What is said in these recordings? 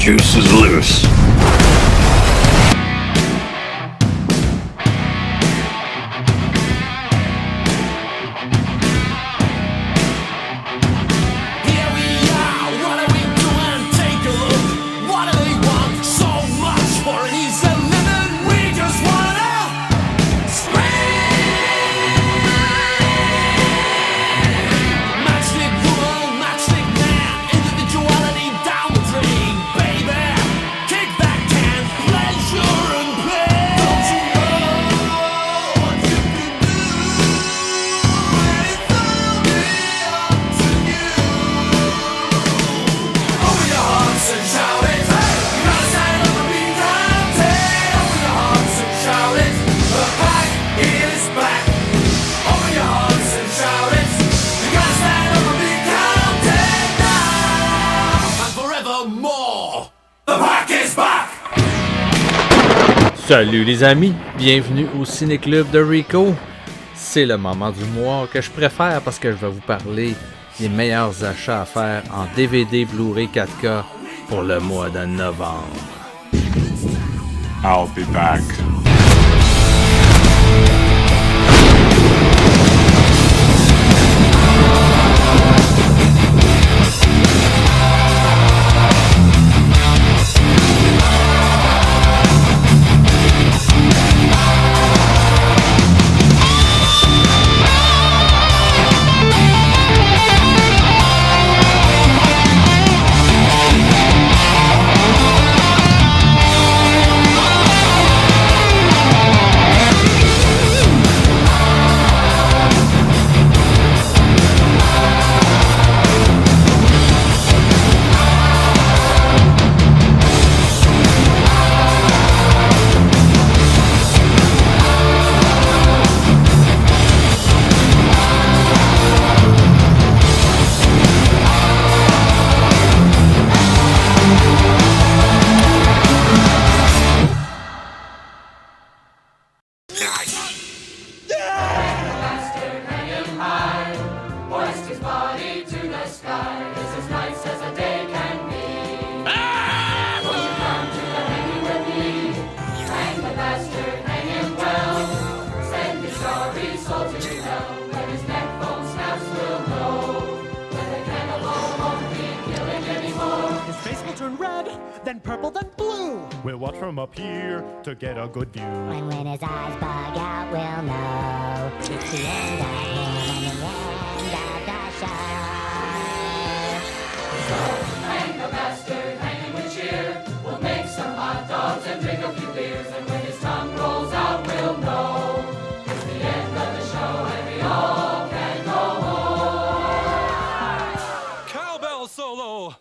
juice is loose. Salut les amis, bienvenue au Ciné-Club de Rico. C'est le moment du mois que je préfère parce que je vais vous parler des meilleurs achats à faire en DVD Blu-ray 4K pour le mois de novembre. I'll be back. To get a good view. And when his eyes bug out, we'll know it's the end of him and the end of the show. So, hang the bastard, hang him with cheer. We'll make some hot dogs and drink a few beers. And when his tongue rolls out, we'll know it's the end of the show and we all can go home. Cowbell solo!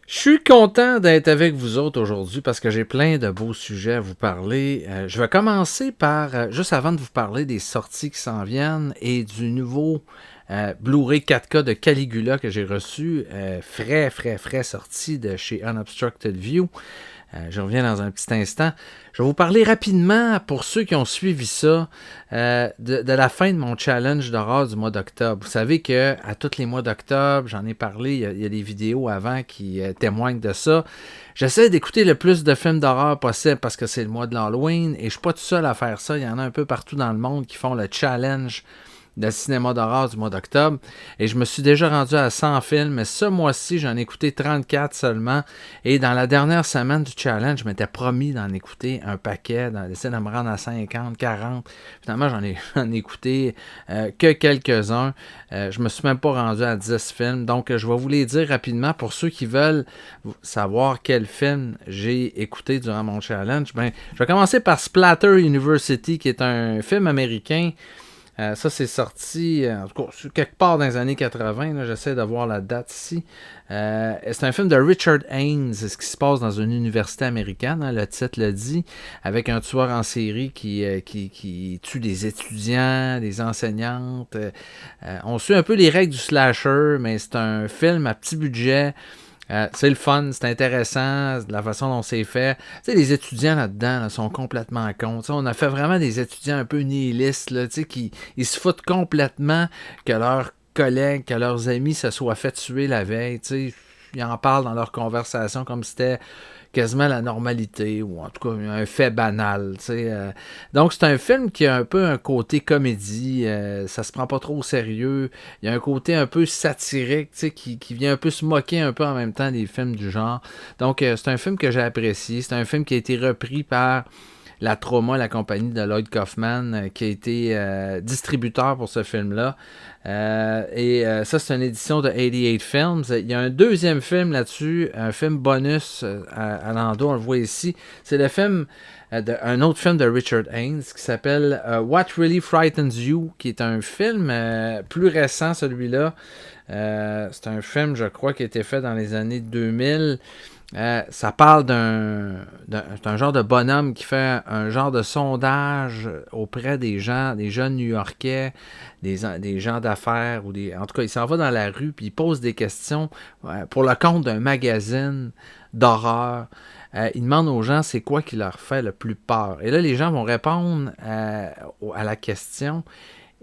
Je suis content d'être avec vous autres aujourd'hui parce que j'ai plein de beaux sujets à vous parler. Je vais commencer par, juste avant de vous parler des sorties qui s'en viennent et du nouveau Blu-ray 4K de Caligula que j'ai reçu, frais sorti de chez Unobstructed View. Je reviens dans un petit instant. Je vais vous parler rapidement, pour ceux qui ont suivi ça, de la fin de mon challenge d'horreur du mois d'octobre. Vous savez qu'à tous les mois d'octobre, j'en ai parlé, il y a des vidéos avant qui témoignent de ça. J'essaie d'écouter le plus de films d'horreur possible parce que c'est le mois de l'Halloween et je ne suis pas tout seul à faire ça. Il y en a un peu partout dans le monde qui font le challenge de cinéma d'horreur du mois d'octobre. Et je me suis déjà rendu à 100 films, mais ce mois-ci, j'en ai écouté 34 seulement. Et dans la dernière semaine du challenge, je m'étais promis d'en écouter un paquet, d'essayer de me rendre à 50, 40. Finalement, j'en ai écouté que quelques-uns. Je me suis même pas rendu à 10 films. Donc, je vais vous les dire rapidement pour ceux qui veulent savoir quel film j'ai écouté durant mon challenge. Ben, je vais commencer par Splatter University, qui est un film américain. Ça, c'est sorti, en tout cas, quelque part dans les années 80. Là, j'essaie de voir la date ici. C'est un film de Richard Haynes, ce qui se passe dans une université américaine, hein, le titre le dit, avec un tueur en série qui tue des étudiants, des enseignantes. On suit un peu les règles du slasher, mais c'est un film à petit budget. C'est le fun, c'est intéressant, la façon dont c'est fait. Tu sais, les étudiants là-dedans là, sont complètement cons. Tu sais, on a fait vraiment des étudiants un peu nihilistes, là, tu sais, qui ils se foutent complètement que leurs collègues, que leurs amis se soient fait tuer la veille. Tu sais, ils en parlent dans leur conversation comme si c'était quasiment la normalité, ou en tout cas un fait banal. Tu sais. Donc c'est un film qui a un peu un côté comédie, ça se prend pas trop au sérieux, il y a un côté un peu satirique, tu sais, qui vient un peu se moquer un peu en même temps des films du genre. Donc c'est un film que j'ai apprécié, c'est un film qui a été repris par la Trauma, la compagnie de Lloyd Kaufman, qui a été distributeur pour ce film-là. Ça, c'est une édition de 88 Films. Il y a un deuxième film là-dessus, un film bonus à l'endroit, on le voit ici. C'est le film, un autre film de Richard Haynes qui s'appelle What Really Frightens You, qui est un film plus récent, celui-là. C'est un film, je crois, qui a été fait dans les années 2000. Ça parle d'un genre de bonhomme qui fait un genre de sondage auprès des gens, des jeunes New-Yorkais, des gens d'affaires, en tout cas, il s'en va dans la rue puis il pose des questions pour le compte d'un magazine d'horreur. Il demande aux gens c'est quoi qui leur fait le plus peur. Et là, les gens vont répondre à la question.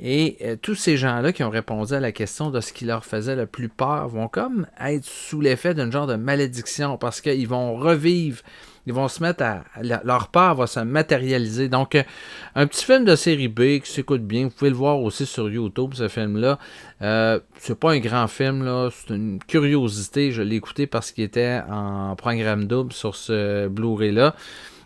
Et tous ces gens-là qui ont répondu à la question de ce qui leur faisait le plus peur vont comme être sous l'effet d'une genre de malédiction parce qu'ils vont revivre, ils vont se mettre leur peur va se matérialiser. Donc, un petit film de série B qui s'écoute bien, vous pouvez le voir aussi sur YouTube, ce film-là. C'est pas un grand film, là, c'est une curiosité. Je l'ai écouté parce qu'il était en programme double sur ce Blu-ray-là.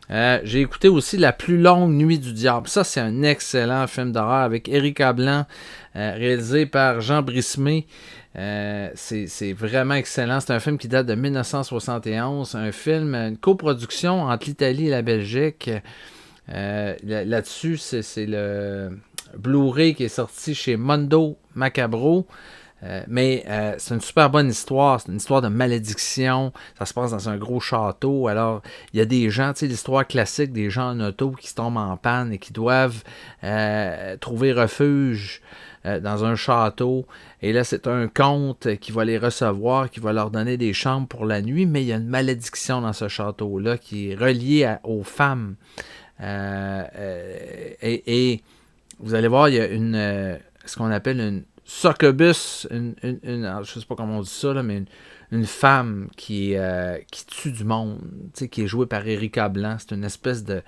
J'ai écouté aussi La plus longue nuit du diable. Ça, c'est un excellent film d'horreur avec Erika Blanc, réalisé par Jean Brismé. C'est vraiment excellent. C'est un film qui date de 1971. Un film, une coproduction entre l'Italie et la Belgique. Là-dessus, c'est le Blu-ray qui est sorti chez Mondo Macabro. Mais c'est une super bonne histoire, c'est une histoire de malédiction, ça se passe dans un gros château, alors il y a des gens, tu sais, l'histoire classique des gens en auto qui se tombent en panne et qui doivent trouver refuge dans un château, et là c'est un comte qui va les recevoir, qui va leur donner des chambres pour la nuit, mais il y a une malédiction dans ce château-là qui est reliée aux femmes, et vous allez voir, il y a ce qu'on appelle une succubus, je ne sais pas comment on dit ça, là, mais une femme qui tue du monde, qui est jouée par Erika Blanc. C'est une espèce de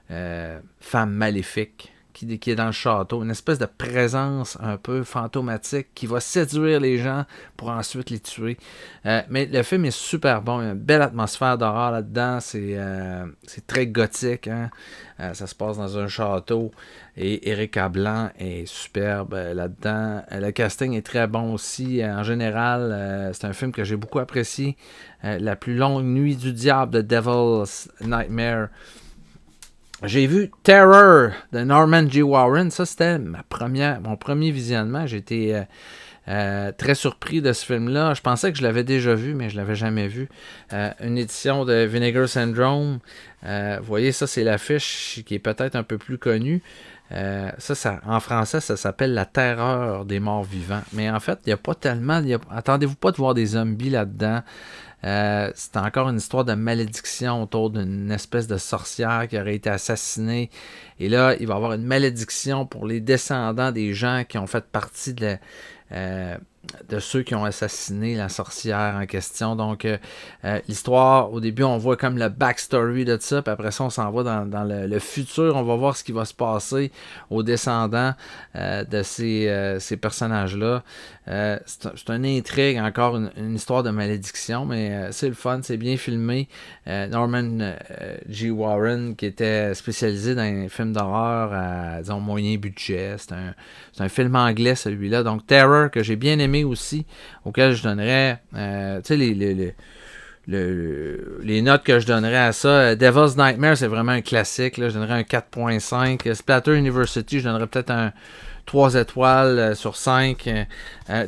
femme maléfique qui est dans le château, une espèce de présence un peu fantomatique qui va séduire les gens pour ensuite les tuer. Mais le film est super bon, il y a une belle atmosphère d'horreur là-dedans, c'est très gothique, hein? Ça se passe dans un château et Erika Blanc est superbe là-dedans. Le casting est très bon aussi. En général, c'est un film que j'ai beaucoup apprécié. La plus longue nuit du diable de Devil's Nightmare. J'ai vu Terror de Norman J. Warren. Ça, c'était mon premier visionnement. J'ai été très surpris de ce film-là. Je pensais que je l'avais déjà vu, mais je ne l'avais jamais vu. Une édition de Vinegar Syndrome. Vous voyez, ça, c'est l'affiche qui est peut-être un peu plus connue. Ça, en français, ça s'appelle La terreur des morts vivants. Mais en fait, il n'y a pas tellement... attendez-vous pas de voir des zombies là-dedans. C'est encore une histoire de malédiction autour d'une espèce de sorcière qui aurait été assassinée. Et là, il va y avoir une malédiction pour les descendants des gens qui ont fait partie de ceux qui ont assassiné la sorcière en question. Donc, l'histoire, au début, on voit comme le backstory de ça, puis après ça, on s'en va dans le futur. On va voir ce qui va se passer aux descendants de ces personnages-là. C'est une intrigue, encore une histoire de malédiction, mais c'est le fun, c'est bien filmé. Norman J. Warren, qui était spécialisé dans les films d'horreur à, disons, moyen budget. C'est un film anglais, celui-là. Donc, Terror, que j'ai bien aimé aussi, auquel je donnerais, tu sais, les notes que je donnerais à ça. Devil's Nightmare, c'est vraiment un classique, là. Je donnerais un 4.5. Splatter University, je donnerais peut-être un 3 étoiles sur 5.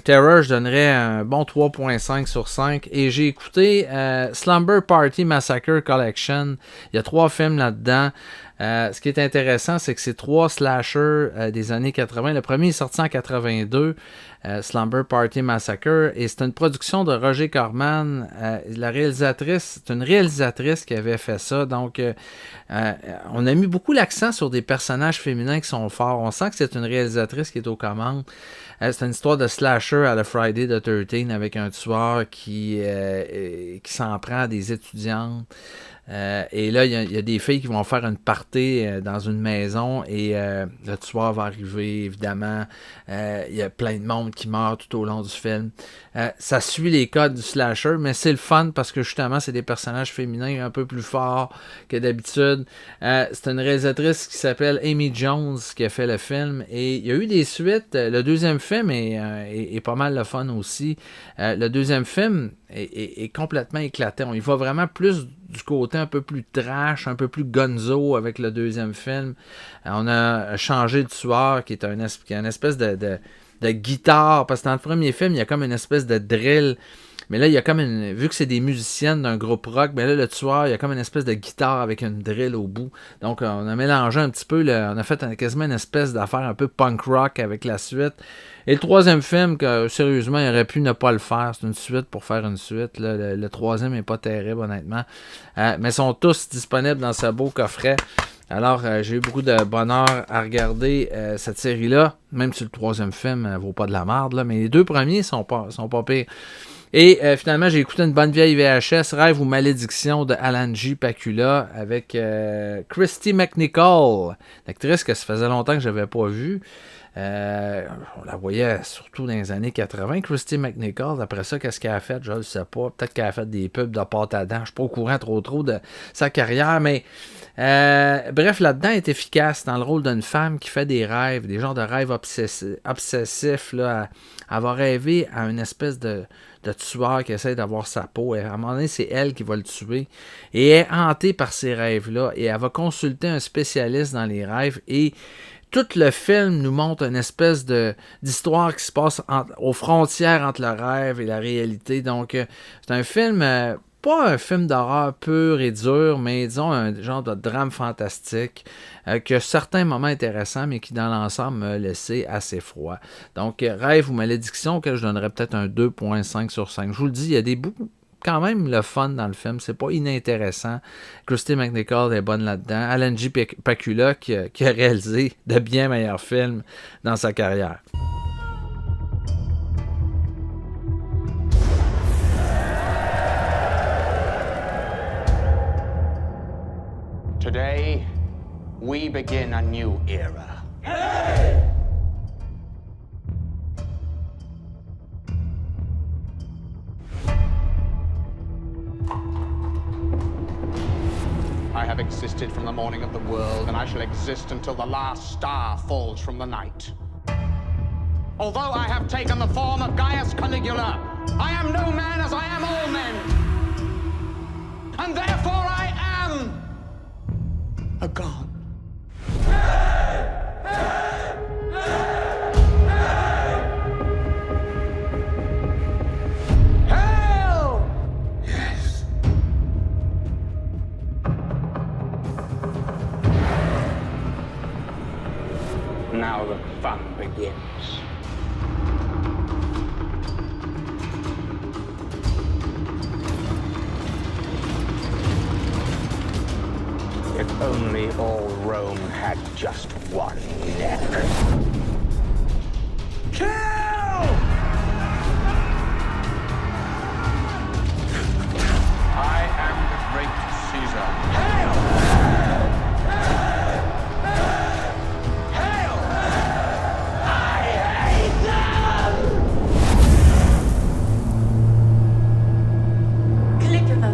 Terror, je donnerais un bon 3.5 sur 5. Et j'ai écouté Slumber Party Massacre Collection. Il y a 3 films là-dedans. Ce qui est intéressant, c'est que c'est 3 slashers des années 80. Le premier est sorti en 82, Slumber Party Massacre, et c'est une production de Roger Corman. La réalisatrice, c'est une réalisatrice qui avait fait ça. Donc, on a mis beaucoup l'accent sur des personnages féminins qui sont forts. On sent que c'est une réalisatrice qui est aux commandes. C'est une histoire de slasher à la Friday the 13 avec un tueur qui s'en prend à des étudiantes. Et là, il y a des filles qui vont faire une party dans une maison et le tueur va arriver, évidemment. Il y a plein de monde qui meurt tout au long du film. Ça suit les codes du slasher, mais c'est le fun parce que justement, c'est des personnages féminins un peu plus forts que d'habitude. C'est une réalisatrice qui s'appelle Amy Jones qui a fait le film et il y a eu des suites. Le deuxième film est pas mal le fun aussi. Le deuxième film est complètement éclaté. On y va vraiment plus du côté un peu plus trash, un peu plus gonzo avec le deuxième film. On a changé le tueur qui a une espèce de guitare, parce que dans le premier film, il y a comme une espèce de drill. Mais là, il y a comme vu que c'est des musiciennes d'un groupe rock, mais là, le tueur, il y a comme une espèce de guitare avec une drill au bout. Donc, on a mélangé un petit peu, on a fait quasiment une espèce d'affaire un peu punk rock avec la suite. Et le troisième film, que sérieusement, il aurait pu ne pas le faire. C'est une suite pour faire une suite. Là. Le troisième n'est pas terrible, honnêtement. Mais ils sont tous disponibles dans ce beau coffret. Alors, j'ai eu beaucoup de bonheur à regarder cette série-là, même si le troisième film ne vaut pas de la merde, là, mais les 2 premiers sont pas pires. Et finalement, j'ai écouté une bonne vieille VHS, Rêve ou Malédiction de Alan J. Pakula avec Christy McNichol, l'actrice que ça faisait longtemps que je n'avais pas vue. On la voyait surtout dans les années 80, Christy McNichol. Après ça, qu'est-ce qu'elle a fait? Je ne sais pas. Peut-être qu'elle a fait des pubs de pâte à dents. Je ne suis pas au courant trop de sa carrière, mais bref, là-dedans, elle est efficace dans le rôle d'une femme qui fait des rêves, des genres de rêves obsessifs. Là, elle va rêver à une espèce de tueur qui essaie d'avoir sa peau. Et à un moment donné, c'est elle qui va le tuer. Et elle est hantée par ces rêves-là. Et elle va consulter un spécialiste dans les rêves. Et tout le film nous montre une espèce d'histoire qui se passe aux frontières entre le rêve et la réalité. Donc, c'est un film, pas un film d'horreur pur et dur, mais disons un genre de drame fantastique qui a certains moments intéressants, mais qui dans l'ensemble m'a laissé assez froid. Donc, Rêve ou Malédiction, auquel je donnerais peut-être un 2.5 sur 5. Je vous le dis, il y a des bouts quand même le fun dans le film, c'est pas inintéressant. Christy McNichol est bonne là-dedans. Alan J. Pakula qui a réalisé de bien meilleurs films dans sa carrière. Today, we begin a new era. I have existed from the morning of the world, and I shall exist until the last star falls from the night. Although I have taken the form of Gaius Caligula, I am no man as I am all men. And therefore I am a god. Hell! Yes. Now the fun begins. If only all Rome had just one neck. Kill! I am the great Caesar. Hail! Hail! I hate them! Caligula.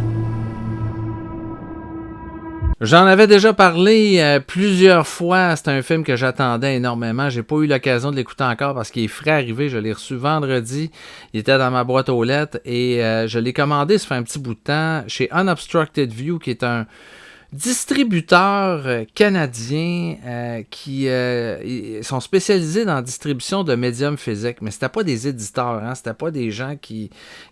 J'en avais déjà parlé plusieurs fois. C'est un film que j'attendais énormément. J'ai pas eu l'occasion de l'écouter encore parce qu'il est frais arrivé. Je l'ai reçu vendredi. Il était dans ma boîte aux lettres et je l'ai commandé, ça fait un petit bout de temps, chez Unobstructed View, qui est distributeurs canadiens qui sont spécialisés dans la distribution de médiums physiques, mais c'était pas des éditeurs, hein, c'était pas des gens qui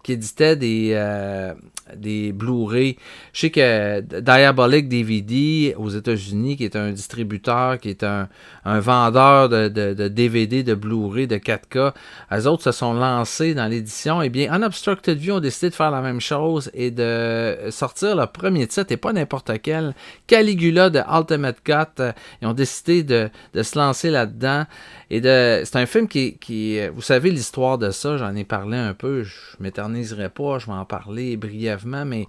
éditaient des Blu-ray. Je sais que Diabolic DVD aux États-Unis, qui est un distributeur, qui est un vendeur de DVD, de Blu-ray, de 4K, eux autres se sont lancés dans l'édition. Eh bien, Unobstructed View ont décidé de faire la même chose et de sortir leur premier titre, et pas n'importe quel, Caligula de Ultimate Cut. Ils ont décidé de se lancer là-dedans. Et c'est un film qui vous savez l'histoire de ça, j'en ai parlé un peu, je m'éterniserai pas, je vais en parler brièvement, mais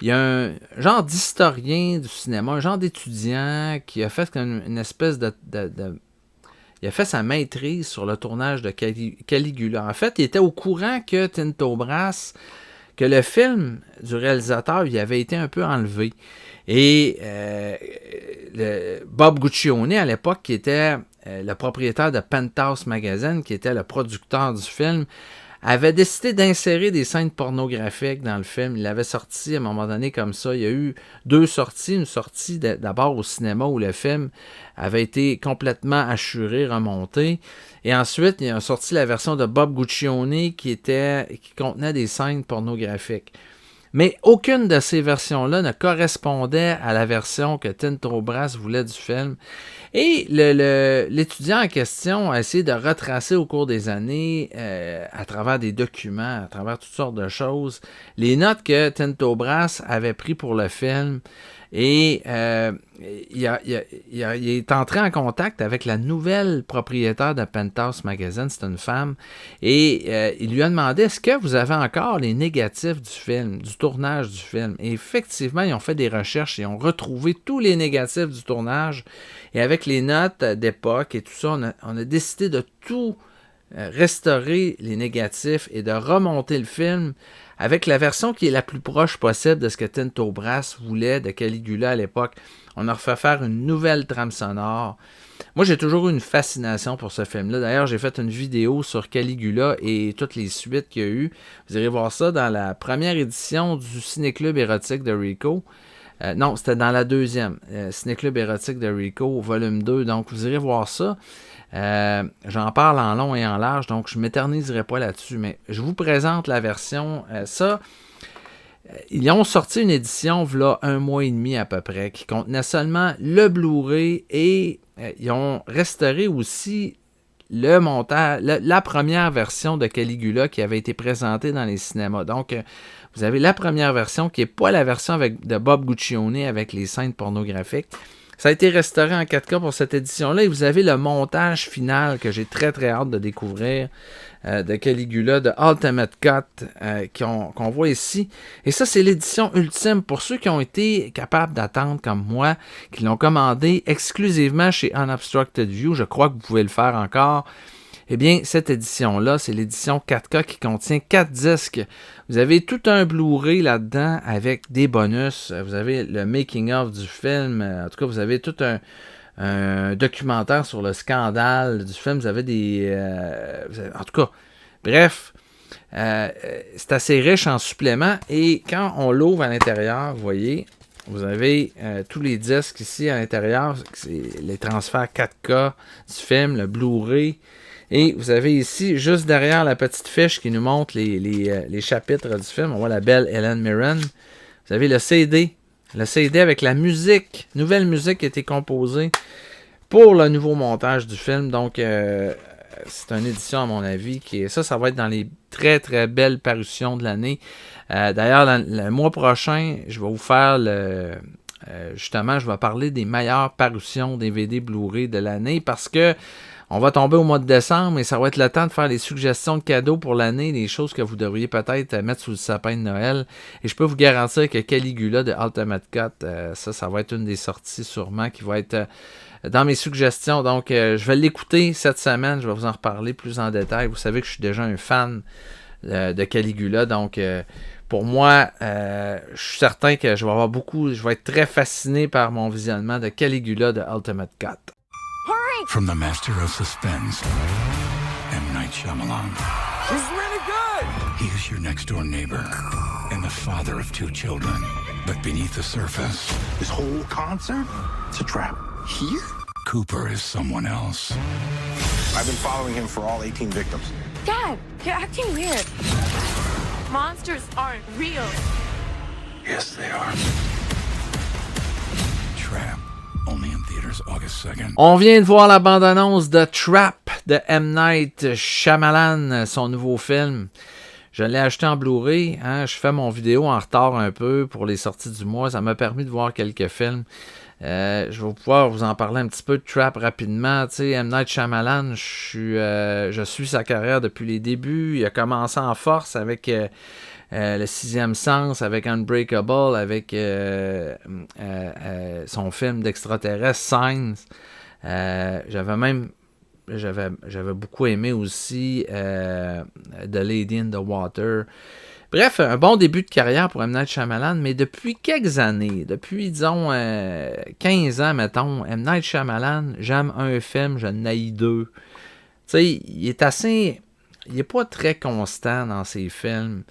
il y a un genre d'historien du cinéma, un genre d'étudiant qui a fait une espèce il a fait sa maîtrise sur le tournage de Caligula. En fait, il était au courant que Tinto Brass, que le film du réalisateur, il avait été un peu enlevé. Et Bob Guccione, à l'époque, qui était le propriétaire de Penthouse Magazine, qui était le producteur du film, avait décidé d'insérer des scènes pornographiques dans le film. Il l'avait sorti à un moment donné comme ça. Il y a eu 2 sorties. Une sortie d'abord au cinéma où le film avait été complètement assuré, remonté. Et ensuite, il a sorti la version de Bob Guccione qui contenait des scènes pornographiques. Mais aucune de ces versions-là ne correspondait à la version que Tinto Brass voulait du film. Et l'étudiant en question a essayé de retracer au cours des années, à travers des documents, à travers toutes sortes de choses, les notes que Tinto Brass avait prises pour le film. Et il est entré en contact avec la nouvelle propriétaire de Penthouse Magazine, c'est une femme, et il lui a demandé, est-ce que vous avez encore les négatifs du film, du tournage du film? Et effectivement, ils ont fait des recherches et ont retrouvé tous les négatifs du tournage, et avec les notes d'époque et tout ça, on a décidé de tout restaurer les négatifs et de remonter le film avec la version qui est la plus proche possible de ce que Tinto Brass voulait de Caligula à l'époque. On a refait faire une nouvelle trame sonore. Moi, j'ai toujours eu une fascination pour ce film-là. D'ailleurs, j'ai fait une vidéo sur Caligula et toutes les suites qu'il y a eu. Vous irez voir ça dans la première édition du Ciné-Club érotique de Rico. Non, c'était dans la deuxième. Ciné-Club érotique de Rico, volume 2. Donc, vous irez voir ça. J'en parle en long et en large, donc je ne m'éterniserai pas là-dessus, mais je vous présente la version. Ils ont sorti une édition, voilà 1 mois et demi à peu près, qui contenait seulement le Blu-ray et ils ont restauré aussi le montage, la première version de Caligula qui avait été présentée dans les cinémas. Donc, vous avez la première version qui n'est pas la version de Bob Guccione avec les scènes pornographiques. Ça a été restauré en 4K pour cette édition-là et vous avez le montage final que j'ai très très hâte de découvrir de Caligula, de Ultimate Cut qu'on voit ici. Et ça, c'est l'édition ultime pour ceux qui ont été capables d'attendre comme moi, qui l'ont commandé exclusivement chez Unobstructed View. Je crois que vous pouvez le faire encore. Eh bien, cette édition-là, c'est l'édition 4K qui contient 4 disques. Vous avez tout un Blu-ray là-dedans avec des bonus. Vous avez le making-of du film. En tout cas, vous avez tout un documentaire sur le scandale du film. Vous avez en tout cas, bref, c'est assez riche en suppléments. Et quand on l'ouvre à l'intérieur, vous voyez, vous avez tous les disques ici à l'intérieur. C'est les transferts 4K du film, le Blu-ray. Et vous avez ici, juste derrière la petite fiche qui nous montre les chapitres du film, on voit la belle Helen Mirren. Vous avez le CD avec la musique, nouvelle musique qui a été composée pour le nouveau montage du film. Donc, c'est une édition, à mon avis, ça va être dans les très, très belles parutions de l'année. D'ailleurs, le mois prochain, je vais vous faire justement, je vais parler des meilleures parutions DVD Blu-ray de l'année parce que on va tomber au mois de décembre et ça va être le temps de faire les suggestions de cadeaux pour l'année, les choses que vous devriez peut-être mettre sous le sapin de Noël. Et je peux vous garantir que Caligula de Ultimate Cut, ça va être une des sorties sûrement qui va être dans mes suggestions. Donc, je vais l'écouter cette semaine. Je vais vous en reparler plus en détail. Vous savez que je suis déjà un fan de Caligula. Donc, pour moi, je suis certain que je vais être très fasciné par mon visionnement de Caligula de Ultimate Cut. From the master of suspense, M. Night Shyamalan. He's really good! He is your next-door neighbor and the father of 2 children. But beneath the surface, This whole concert? It's a trap. Here? Cooper is someone else. I've been following him for all 18 victims. Dad, you're acting weird. Monsters aren't real. Yes, they are. Trap. Only in theaters August 2nd. On vient de voir la bande-annonce de Trap de M. Night Shyamalan, son nouveau film. Je l'ai acheté en Blu-ray. Hein, je fais mon vidéo en retard un peu pour les sorties du mois. Ça m'a permis de voir quelques films. Je vais pouvoir vous en parler un petit peu de Trap rapidement. Tu sais, M. Night Shyamalan, je suis sa carrière depuis les débuts. Il a commencé en force avec Le Sixième Sens, avec Unbreakable, avec son film d'extraterrestre, Signs. J'avais beaucoup aimé aussi The Lady in the Water. Bref, un bon début de carrière pour M. Night Shyamalan, mais depuis quelques années, depuis, disons, 15 ans, mettons, M. Night Shyamalan, j'aime un film, je n'haïs deux. Tu sais, il est pas très constant dans ses films.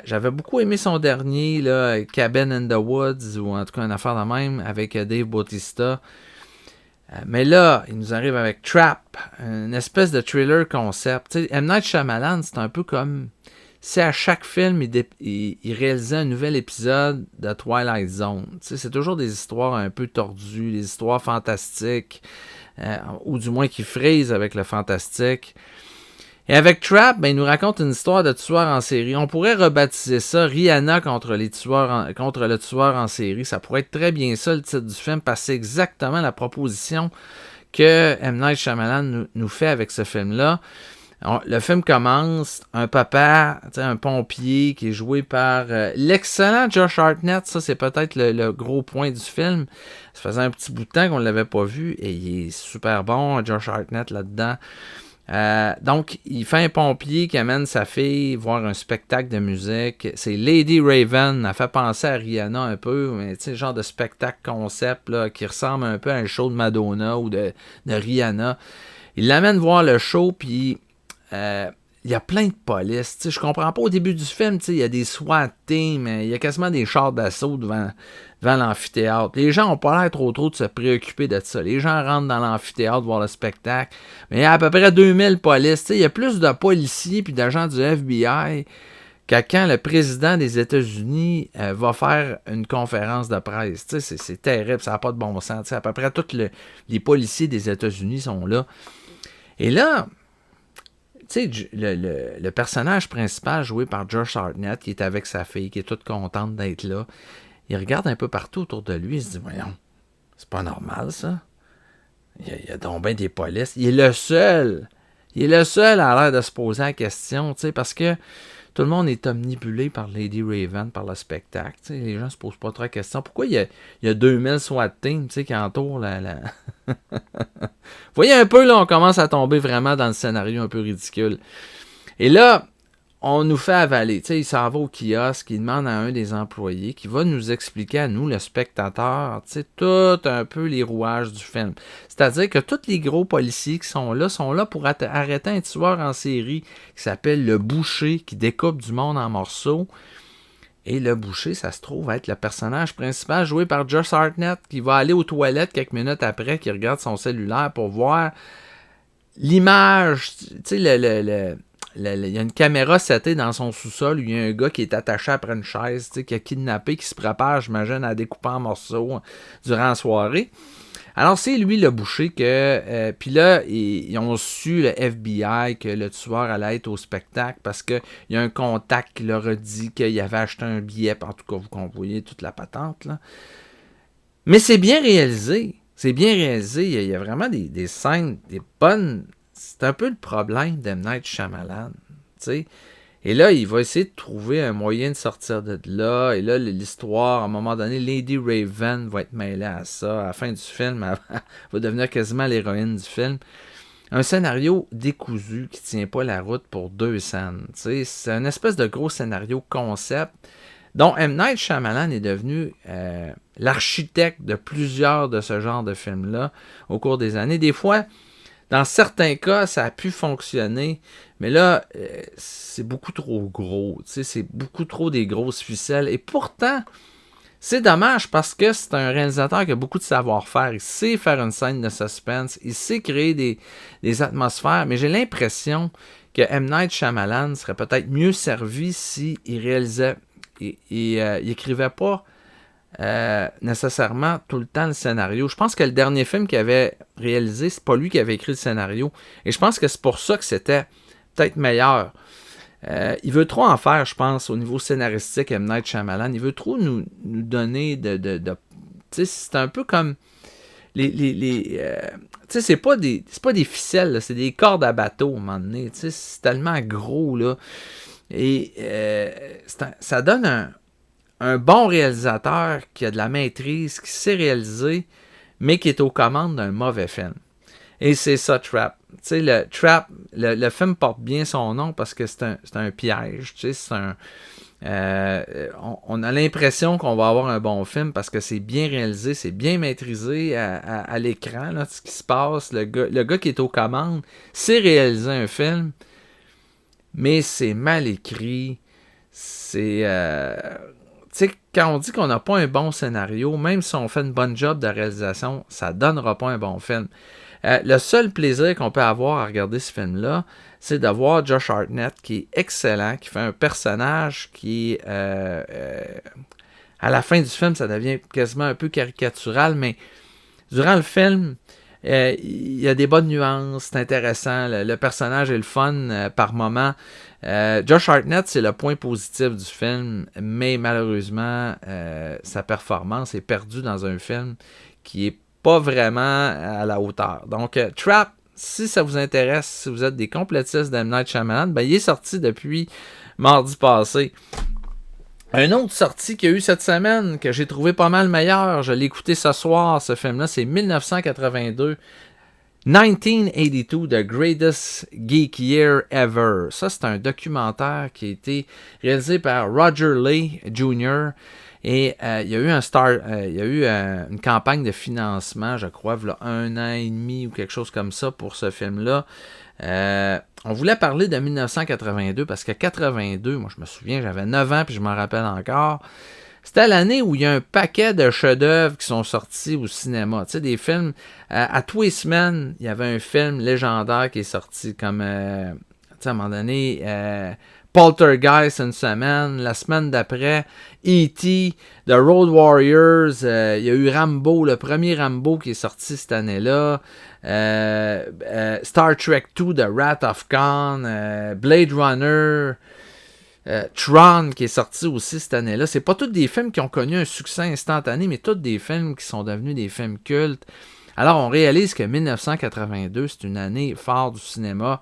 J'avais beaucoup aimé son dernier, là, Cabin in the Woods, ou en tout cas une affaire de même, avec Dave Bautista. Mais là, il nous arrive avec Trap, une espèce de thriller concept. Tu sais, M. Night Shyamalan, c'est un peu comme si à chaque film, il réalisait un nouvel épisode de Twilight Zone. Tu sais, c'est toujours des histoires un peu tordues, des histoires fantastiques, ou du moins qui frisent avec le fantastique. Et avec Trap, ben, il nous raconte une histoire de tueur en série. On pourrait rebaptiser ça Rihanna contre le tueur en série. Ça pourrait être très bien ça, le titre du film, parce que c'est exactement la proposition que M. Night Shyamalan nous fait avec ce film-là. Le film commence, un papa, un pompier qui est joué par l'excellent Josh Hartnett. Ça, c'est peut-être le gros point du film. Ça faisait un petit bout de temps qu'on ne l'avait pas vu et il est super bon, Josh Hartnett, là-dedans. Donc, il fait un pompier qui amène sa fille voir un spectacle de musique. C'est Lady Raven. Elle fait penser à Rihanna un peu, mais tu sais, genre de spectacle concept là, qui ressemble un peu à un show de Madonna ou de Rihanna. Il l'amène voir le show, puis il y a plein de police. Tu sais, je comprends pas au début du film, tu sais, il y a des SWAT teams, il y a quasiment des chars d'assaut devant l'amphithéâtre. Les gens n'ont pas l'air trop de se préoccuper de ça. Les gens rentrent dans l'amphithéâtre voir le spectacle, mais il y a à peu près 2000 polices. Tu sais, il y a plus de policiers puis d'agents du FBI qu'à quand le président des États-Unis va faire une conférence de presse. Tu sais, c'est terrible, ça n'a pas de bon sens. Tu sais, à peu près tous les policiers des États-Unis sont là. Et là, tu sais, le personnage principal joué par Josh Hartnett, qui est avec sa fille, qui est toute contente d'être là, il regarde un peu partout autour de lui, il se dit, voyons, c'est pas normal ça. Il y a donc bien des polices. Il est le seul à l'air de se poser la question, tu sais, parce que tout le monde est omnibulé par Lady Raven, par le spectacle. Tu sais, les gens se posent pas trop la question. Pourquoi il y a 2000 SWAT teams, tu sais, qui entourent la... Vous voyez un peu, là, on commence à tomber vraiment dans le scénario un peu ridicule. Et là, on nous fait avaler. Tu sais, il s'en va au kiosque, il demande à un des employés qui va nous expliquer à nous, le spectateur, tu sais, tout un peu les rouages du film. C'est-à-dire que tous les gros policiers qui sont là pour arrêter un tueur en série qui s'appelle le Boucher, qui découpe du monde en morceaux. Et le Boucher, ça se trouve être le personnage principal joué par Josh Hartnett, qui va aller aux toilettes quelques minutes après, qui regarde son cellulaire pour voir l'image. Tu sais, il y a une caméra setée dans son sous-sol, il y a un gars qui est attaché après une chaise, tu sais, qui a kidnappé, qui se prépare, j'imagine, à découper en morceaux durant la soirée. Alors, c'est lui, le Boucher, que... puis là, ils ont su, le FBI, que le tueur allait être au spectacle parce qu'il y a un contact qui leur a dit qu'il avait acheté un billet. En tout cas, vous comprenez toute la patente, là. Mais c'est bien réalisé. C'est bien réalisé. Il y a vraiment des scènes, des bonnes... C'est un peu le problème d'M. Night Shyamalan, tu sais. Et là, il va essayer de trouver un moyen de sortir de là. Et là, l'histoire, à un moment donné, Lady Raven va être mêlée à ça. À la fin du film, elle va devenir quasiment l'héroïne du film. Un scénario décousu qui ne tient pas la route pour deux scènes. Tu sais, c'est une espèce de gros scénario concept dont M. Night Shyamalan est devenu l'architecte de plusieurs de ce genre de films-là au cours des années. Des fois, dans certains cas, ça a pu fonctionner, mais là, c'est beaucoup trop gros. Tu sais, c'est beaucoup trop des grosses ficelles. Et pourtant, C'est dommage parce que c'est un réalisateur qui a beaucoup de savoir-faire. Il sait faire une scène de suspense, il sait créer des atmosphères, mais j'ai l'impression que M. Night Shyamalan serait peut-être mieux servi s'il réalisait, il écrivait pas nécessairement tout le temps le scénario. Je pense que le dernier film qu'il avait réalisé, c'est pas lui qui avait écrit le scénario. Et je pense que c'est pour ça que c'était peut-être meilleur. Il veut trop en faire, je pense, au niveau scénaristique, M. Night Shyamalan. Il veut trop nous donner de tu sais, c'est un peu comme tu sais, c'est pas des ficelles, là, c'est des cordes à bateau, à un moment donné. Tu sais, c'est tellement gros, là. Et ça donne un bon réalisateur qui a de la maîtrise, qui sait réaliser, mais qui est aux commandes d'un mauvais film. Et c'est ça, Trap. Tu sais, le Trap, le film porte bien son nom parce que c'est un piège. Tu sais, c'est on a l'impression qu'on va avoir un bon film parce que c'est bien réalisé, c'est bien maîtrisé à l'écran, là, ce qui se passe. Le gars qui est aux commandes sait réaliser un film, mais c'est mal écrit. C'est... tu sais, quand on dit qu'on n'a pas un bon scénario, même si on fait une bonne job de réalisation, ça ne donnera pas un bon film. Le seul plaisir qu'on peut avoir à regarder ce film-là, c'est de voir Josh Hartnett, qui est excellent, qui fait un personnage qui est... à la fin du film, ça devient quasiment un peu caricatural, mais durant le film, il y a des bonnes nuances, c'est intéressant, le personnage est le fun par moment. Josh Hartnett, c'est le point positif du film, mais malheureusement, sa performance est perdue dans un film qui est pas vraiment à la hauteur. Donc, Trap, si ça vous intéresse, si vous êtes des complétistes d'M. Night Shyamalan, ben, il est sorti depuis mardi passé. Un autre sortie qu'il y a eu cette semaine, que j'ai trouvé pas mal meilleur, je l'ai écouté ce soir, ce film-là, c'est 1982. 1982, The Greatest Geek Year Ever. Ça, c'est un documentaire qui a été réalisé par Roger Lay Jr., et il y a eu une campagne de financement, je crois, il y a 1 an et demi ou quelque chose comme ça pour ce film-là. On voulait parler de 1982 parce que 82, moi je me souviens, j'avais 9 ans puis je m'en rappelle encore. C'était l'année où il y a un paquet de chefs-d'œuvre qui sont sortis au cinéma. Tu sais, des films, à tous les semaines, il y avait un film légendaire qui est sorti, comme, tu sais, à un moment donné, Poltergeist une semaine, la semaine d'après, E.T., The Road Warriors, il y a eu Rambo, le premier Rambo qui est sorti cette année-là, Star Trek 2, The Wrath of Khan, Blade Runner, Tron qui est sorti aussi cette année-là. C'est pas tous des films qui ont connu un succès instantané, mais tous des films qui sont devenus des films cultes. Alors on réalise que 1982, c'est une année phare du cinéma.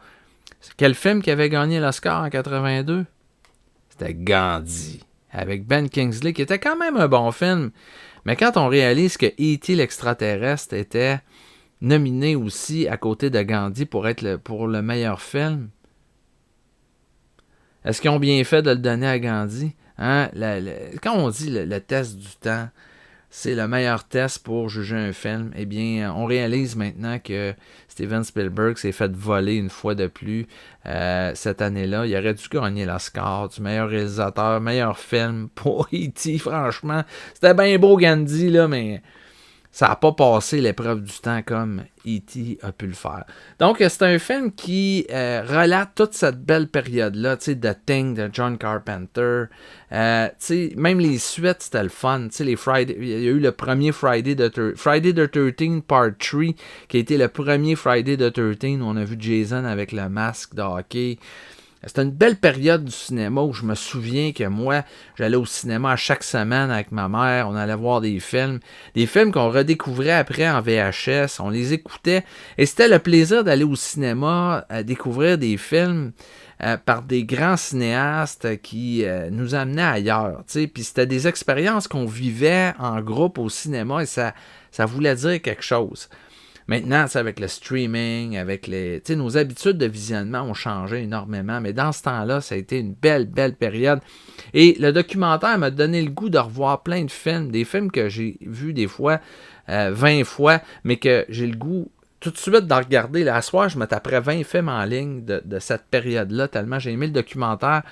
Quel film qui avait gagné l'Oscar en 82? C'était Gandhi, avec Ben Kingsley, qui était quand même un bon film. Mais quand on réalise que E.T. l'extraterrestre était nominé aussi à côté de Gandhi pour le meilleur film, est-ce qu'ils ont bien fait de le donner à Gandhi? Hein? Quand on dit le test du temps, c'est le meilleur test pour juger un film, eh bien, on réalise maintenant que Steven Spielberg s'est fait voler une fois de plus cette année-là. Il aurait dû gagner l'Oscar du meilleur réalisateur, meilleur film pour E.T. Franchement, c'était bien beau Gandhi, là, mais ça n'a pas passé l'épreuve du temps comme E.T. a pu le faire. Donc, c'est un film qui relate toute cette belle période-là, tu sais, The Thing de John Carpenter. Tu sais, même les suites, c'était le fun. Tu sais, il y a eu le premier Friday the 13th Part 3, qui a été le premier Friday the 13th où on a vu Jason avec le masque de hockey. C'était une belle période du cinéma où je me souviens que moi, j'allais au cinéma à chaque semaine avec ma mère, on allait voir des films qu'on redécouvrait après en VHS, on les écoutait, et c'était le plaisir d'aller au cinéma, à découvrir des films par des grands cinéastes qui nous amenaient ailleurs, tu sais, puis c'était des expériences qu'on vivait en groupe au cinéma et ça voulait dire quelque chose. Maintenant, avec le streaming, avec nos habitudes de visionnement ont changé énormément, mais dans ce temps-là, ça a été une belle, belle période. Et le documentaire m'a donné le goût de revoir plein de films, des films que j'ai vus des fois 20 fois, mais que j'ai le goût tout de suite de regarder. Là, à soir, je me taperais 20 films en ligne de cette période-là, tellement j'ai aimé le documentaire.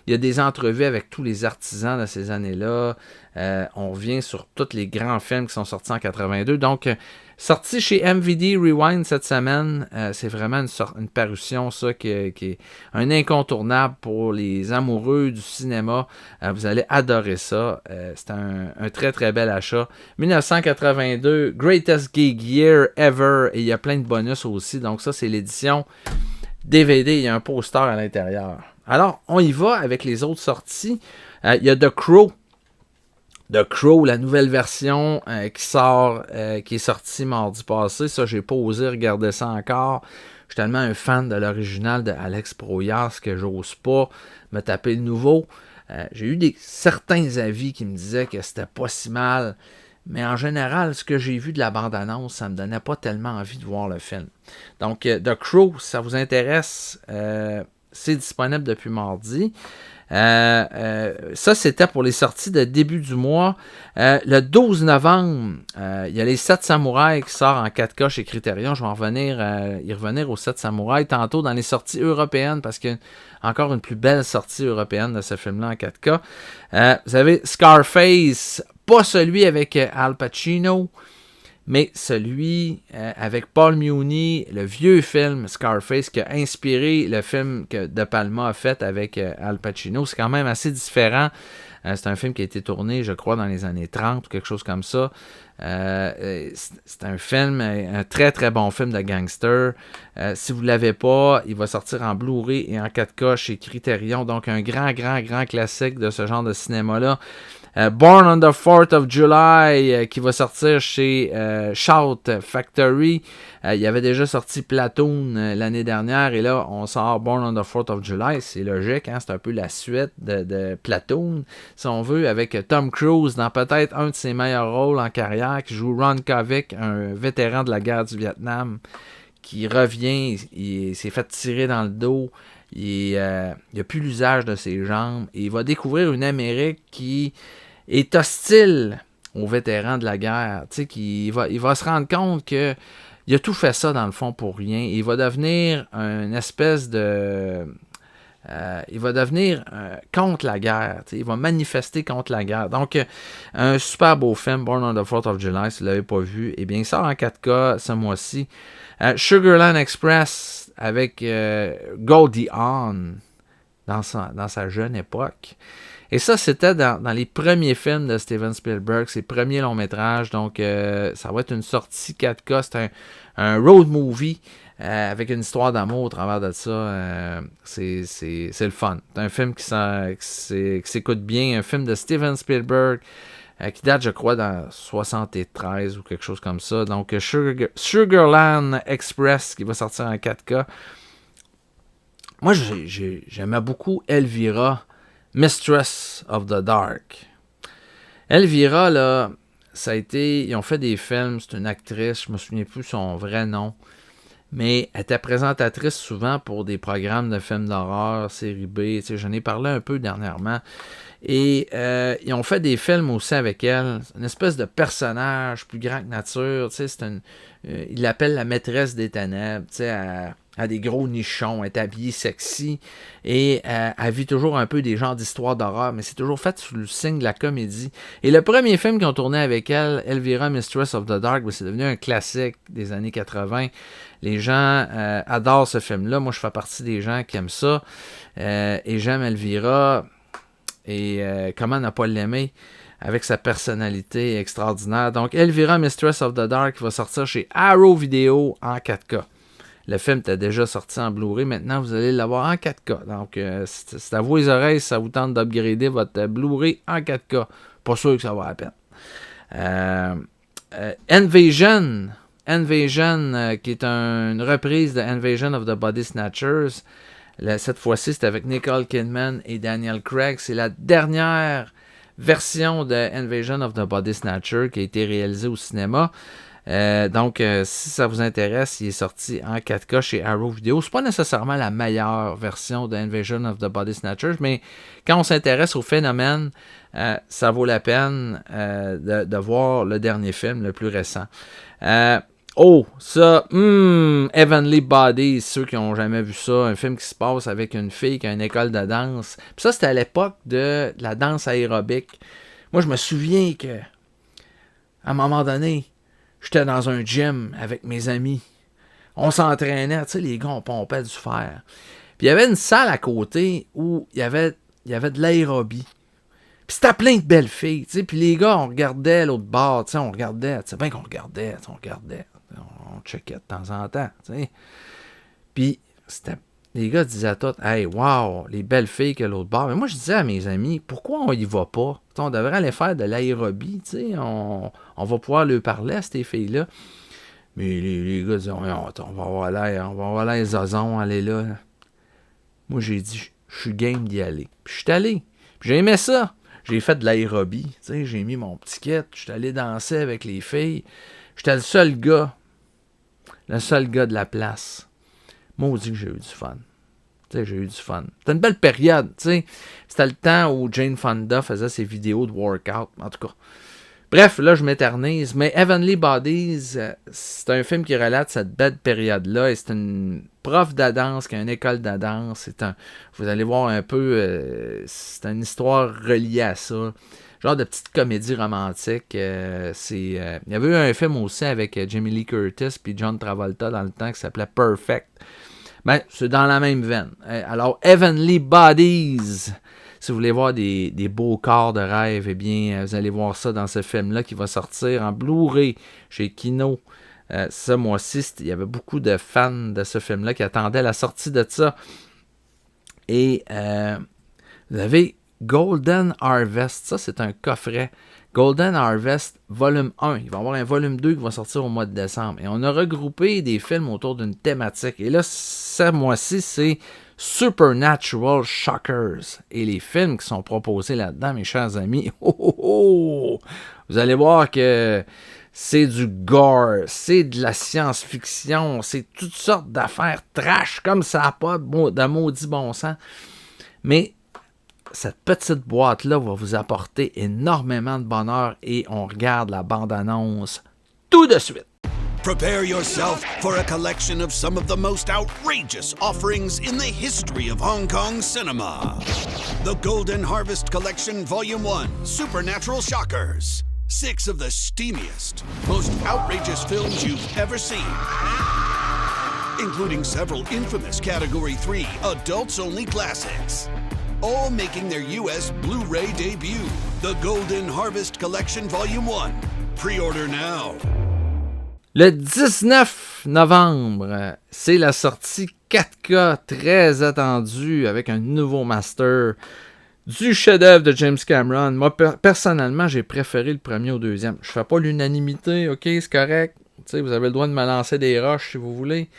Il y a des entrevues avec tous les artisans de ces années-là. On revient sur tous les grands films qui sont sortis en 82. Donc, sorti chez MVD Rewind cette semaine. C'est vraiment une parution, ça, qui est un incontournable pour les amoureux du cinéma. Vous allez adorer ça. C'est un très, très bel achat. 1982, Greatest Gig Year Ever. Et il y a plein de bonus aussi. Donc, ça, c'est l'édition DVD. Il y a un poster à l'intérieur. Alors, on y va avec les autres sorties. Il y a The Crow. The Crow, la nouvelle version qui est sortie mardi passé. Ça, j'ai pas osé regarder ça encore. Je suis tellement un fan de l'original de Alex Proyas que j'ose pas me taper le nouveau. J'ai eu certains avis qui me disaient que c'était pas si mal. Mais en général, ce que j'ai vu de la bande-annonce, ça me donnait pas tellement envie de voir le film. Donc, The Crow, si ça vous intéresse, c'est disponible depuis mardi. Ça, c'était pour les sorties de début du mois. Le 12 novembre, il y a les 7 samouraïs qui sort en 4K chez Criterion. Je vais y revenir aux 7 samouraïs tantôt dans les sorties européennes parce qu'il y a encore une plus belle sortie européenne de ce film-là en 4K. Vous avez Scarface, pas celui avec Al Pacino, mais celui avec Paul Muni, le vieux film Scarface qui a inspiré le film que De Palma a fait avec Al Pacino. C'est quand même assez différent. C'est un film qui a été tourné, je crois, dans les années 30 ou quelque chose comme ça. C'est un film, un très très bon film de gangster. Si vous ne l'avez pas, il va sortir en Blu-ray et en 4K chez Criterion. Donc un grand classique de ce genre de cinéma-là. Born on the 4th of July qui va sortir chez Shout Factory. Il y avait déjà sorti Platoon l'année dernière et là on sort Born on the 4th of July. C'est logique, hein? C'est un peu la suite de Platoon, si on veut, avec Tom Cruise dans peut-être un de ses meilleurs rôles en carrière, qui joue Ron Kovic, un vétéran de la guerre du Vietnam, qui revient, il s'est fait tirer dans le dos. Il n'a plus l'usage de ses jambes et il va découvrir une Amérique qui est hostile aux vétérans de la guerre. Tu sais, il va se rendre compte que il a tout fait ça dans le fond pour rien. Il va devenir une espèce de... il va devenir contre la guerre. Il va manifester contre la guerre. Donc, un super beau film, Born on the 4th of July, si vous ne l'avez pas vu. Eh bien, il sort en 4K ce mois-ci. Sugarland Express avec Goldie Hawn dans sa jeune époque. Et ça, c'était dans les premiers films de Steven Spielberg, ses premiers longs métrages. Donc, ça va être une sortie 4K. C'est un road movie avec une histoire d'amour au travers de ça. C'est le fun. C'est un film qui s'écoute bien. Un film de Steven Spielberg qui date, je crois, dans 73 ou quelque chose comme ça. Donc, Sugarland Express qui va sortir en 4K. Moi, j'aimais beaucoup Elvira, Mistress of the Dark. Elvira, là, ça a été... Ils ont fait des films, c'est une actrice, je me souviens plus son vrai nom, mais elle était présentatrice souvent pour des programmes de films d'horreur, série B, tu sais, j'en ai parlé un peu dernièrement. Et ils ont fait des films aussi avec elle, une espèce de personnage plus grand que nature, tu sais, ils l'appellent la maîtresse des ténèbres, tu sais, elle a des gros nichons, elle est habillée sexy, et elle vit toujours un peu des genres d'histoires d'horreur, mais c'est toujours fait sous le signe de la comédie. Et le premier film qu'ils ont tourné avec elle, Elvira, Mistress of the Dark, c'est devenu un classique des années 80. Les gens adorent ce film-là, moi je fais partie des gens qui aiment ça, et j'aime Elvira. Et comment ne pas l'aimer avec sa personnalité extraordinaire. Donc, Elvira, Mistress of the Dark va sortir chez Arrow Video en 4K. Le film était déjà sorti en Blu-ray. Maintenant, vous allez l'avoir en 4K. Donc, c'est à vous les oreilles si ça vous tente d'upgrader votre Blu-ray en 4K. Pas sûr que ça vaut la peine. Invasion, qui est une reprise de Invasion of the Body Snatchers. Cette fois-ci, c'est avec Nicole Kidman et Daniel Craig. C'est la dernière version de Invasion of the Body Snatcher qui a été réalisée au cinéma. Donc, si ça vous intéresse, il est sorti en 4K chez Arrow Video. C'est pas nécessairement la meilleure version de Invasion of the Body Snatchers, mais quand on s'intéresse au phénomène, ça vaut la peine de voir le dernier film, le plus récent. Oh, ça, Heavenly Bodies, ceux qui n'ont jamais vu ça, un film qui se passe avec une fille qui a une école de danse. Puis ça, c'était à l'époque de la danse aérobique. Moi, je me souviens que, à un moment donné, j'étais dans un gym avec mes amis. On s'entraînait, tu sais, les gars, on pompait du fer. Puis il y avait une salle à côté où il y avait de l'aérobie. Puis c'était plein de belles filles, tu sais. Puis les gars, on regardait l'autre bord, tu sais, on regardait. Tu sais bien qu'on regardait, on checkait de temps en temps, tu sais. Puis les gars disaient à tous, « Hey, wow, les belles filles que l'autre bord. » Mais moi, je disais à mes amis, pourquoi on y va pas? T'sais, on devrait aller faire de l'aérobie, tu sais. On va pouvoir leur parler à ces filles-là. Mais les gars disaient, on va avoir l'air zozon, aller là. Moi, j'ai dit, je suis game d'y aller. Puis je suis allé. Puis j'ai aimé ça. J'ai fait de l'aérobie. Tu sais, j'ai mis mon petit kit. Je suis allé danser avec les filles. J'étais le seul gars de la place. Maudit que j'ai eu du fun. Tu sais, j'ai eu du fun. C'était une belle période, tu sais. C'était le temps où Jane Fonda faisait ses vidéos de workout. En tout cas. Bref, là, je m'éternise. Mais Heavenly Bodies, c'est un film qui relate cette belle période-là. Et c'est une prof de danse qui a une école de danse. Vous allez voir un peu, c'est une histoire reliée à ça. Genre de petite comédie romantique. Il y avait eu un film aussi avec Jamie Lee Curtis puis John Travolta dans le temps qui s'appelait Perfect. Ben, c'est dans la même veine. Alors, Heavenly Bodies. Si vous voulez voir des beaux corps de rêve, eh bien, vous allez voir ça dans ce film-là qui va sortir en Blu-ray chez Kino. Ce mois-ci, il y avait beaucoup de fans de ce film-là qui attendaient la sortie de ça. Et vous avez Golden Harvest. Ça, c'est un coffret. Golden Harvest, volume 1. Il va y avoir un volume 2 qui va sortir au mois de décembre. Et on a regroupé des films autour d'une thématique. Et là, ce mois-ci, c'est Supernatural Shockers. Et les films qui sont proposés là-dedans, mes chers amis, vous allez voir que c'est du gore, c'est de la science-fiction, c'est toutes sortes d'affaires trash, comme ça n'a pas de maudit bon sens. Mais cette petite boîte-là va vous apporter énormément de bonheur et on regarde la bande-annonce tout de suite. Prepare yourself for a collection of some of the most outrageous offerings in the history of Hong Kong cinema. The Golden Harvest Collection Volume 1, Supernatural Shockers. 6 of the steamiest, most outrageous films you've ever seen, including several infamous Category 3 adults-only classics. All making their U.S. Blu-ray debut. The Golden Harvest Collection Volume 1. Pre-order now. Le 19 novembre, c'est la sortie 4K très attendue avec un nouveau master du chef-d'œuvre de James Cameron. Moi, personnellement, j'ai préféré le premier au deuxième. Je fais pas l'unanimité, ok, c'est correct. T'sais, vous avez le droit de me lancer des roches si vous voulez.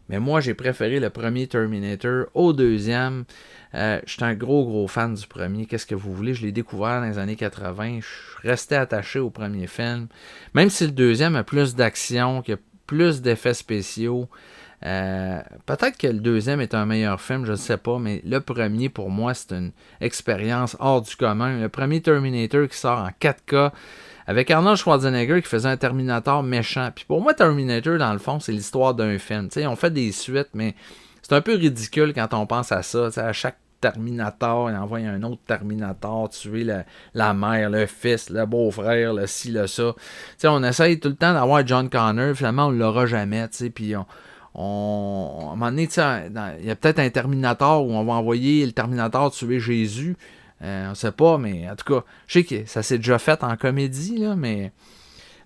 Mais moi, j'ai préféré le premier Terminator au deuxième. Je suis un gros fan du premier. Qu'est-ce que vous voulez? Je l'ai découvert dans les années 80. Je suis resté attaché au premier film. Même si le deuxième a plus d'action, qu'il y a plus d'effets spéciaux. Peut-être que le deuxième est un meilleur film, je ne sais pas. Mais le premier, pour moi, c'est une expérience hors du commun. Le premier Terminator qui sort en 4K. Avec Arnold Schwarzenegger qui faisait un Terminator méchant. Puis pour moi, Terminator, dans le fond, c'est l'histoire d'un film. T'sais, on fait des suites, mais c'est un peu ridicule quand on pense à ça. T'sais, à chaque Terminator, il envoie un autre Terminator tuer la mère, le fils, le beau-frère, le ci, le ça. T'sais, on essaye tout le temps d'avoir John Connor. Finalement, on ne l'aura jamais. Puis à un moment donné, il y a peut-être un Terminator où on va envoyer le Terminator tuer Jésus. On ne sait pas, mais en tout cas, je sais que ça s'est déjà fait en comédie, là, mais...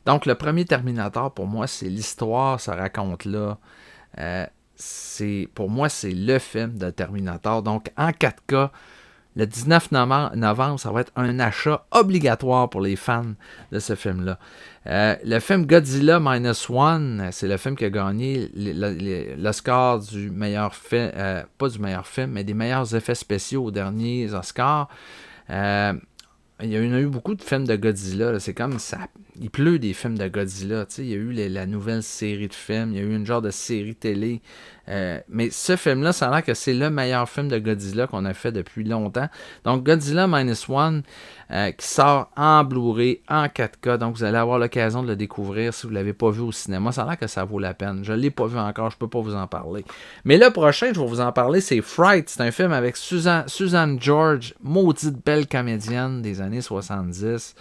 Donc, le premier Terminator, pour moi, c'est l'histoire, se raconte là. Pour moi, c'est le film de Terminator. Donc, en 4K, le 19 novembre, ça va être un achat obligatoire pour les fans de ce film-là. Le film Godzilla Minus One, c'est le film qui a gagné l'Oscar du meilleur film, pas du meilleur film, mais des meilleurs effets spéciaux aux derniers Oscars. Il y en a eu beaucoup de films de Godzilla. Là. C'est comme ça il pleut des films de Godzilla. Il y a eu la nouvelle série de films, il y a eu une genre de série télé. Mais ce film-là, ça a l'air que c'est le meilleur film de Godzilla qu'on a fait depuis longtemps. Donc, Godzilla Minus One, qui sort en Blu-ray, en 4K. Donc, vous allez avoir l'occasion de le découvrir si vous ne l'avez pas vu au cinéma. Ça a l'air que ça vaut la peine. Je ne l'ai pas vu encore, je ne peux pas vous en parler. Mais le prochain, je vais vous en parler, c'est Fright. C'est un film avec Suzanne George, maudite belle comédienne des années 70.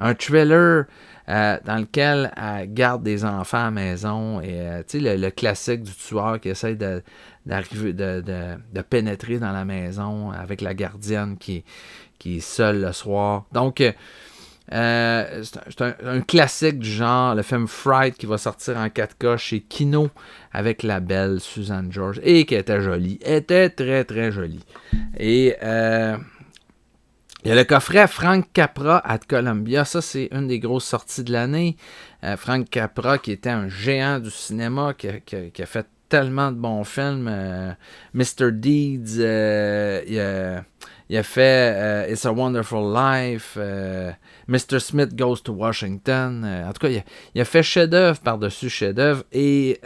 Un thriller dans lequel elle garde des enfants à la maison et le classique du tueur qui essaie d'arriver de pénétrer dans la maison avec la gardienne qui est seule le soir. Donc c'est un classique du genre, le film Fright qui va sortir en 4K chez Kino avec la belle Suzanne George et qui était jolie, était très très jolie. Et il y a le coffret Frank Capra at Columbia. Ça, c'est une des grosses sorties de l'année. Frank Capra, qui était un géant du cinéma, qui a fait tellement de bons films. Mr. Deeds, il a fait It's a Wonderful Life. Mr. Smith Goes to Washington. En tout cas, il a fait chef-d'œuvre par-dessus chef-d'œuvre. Et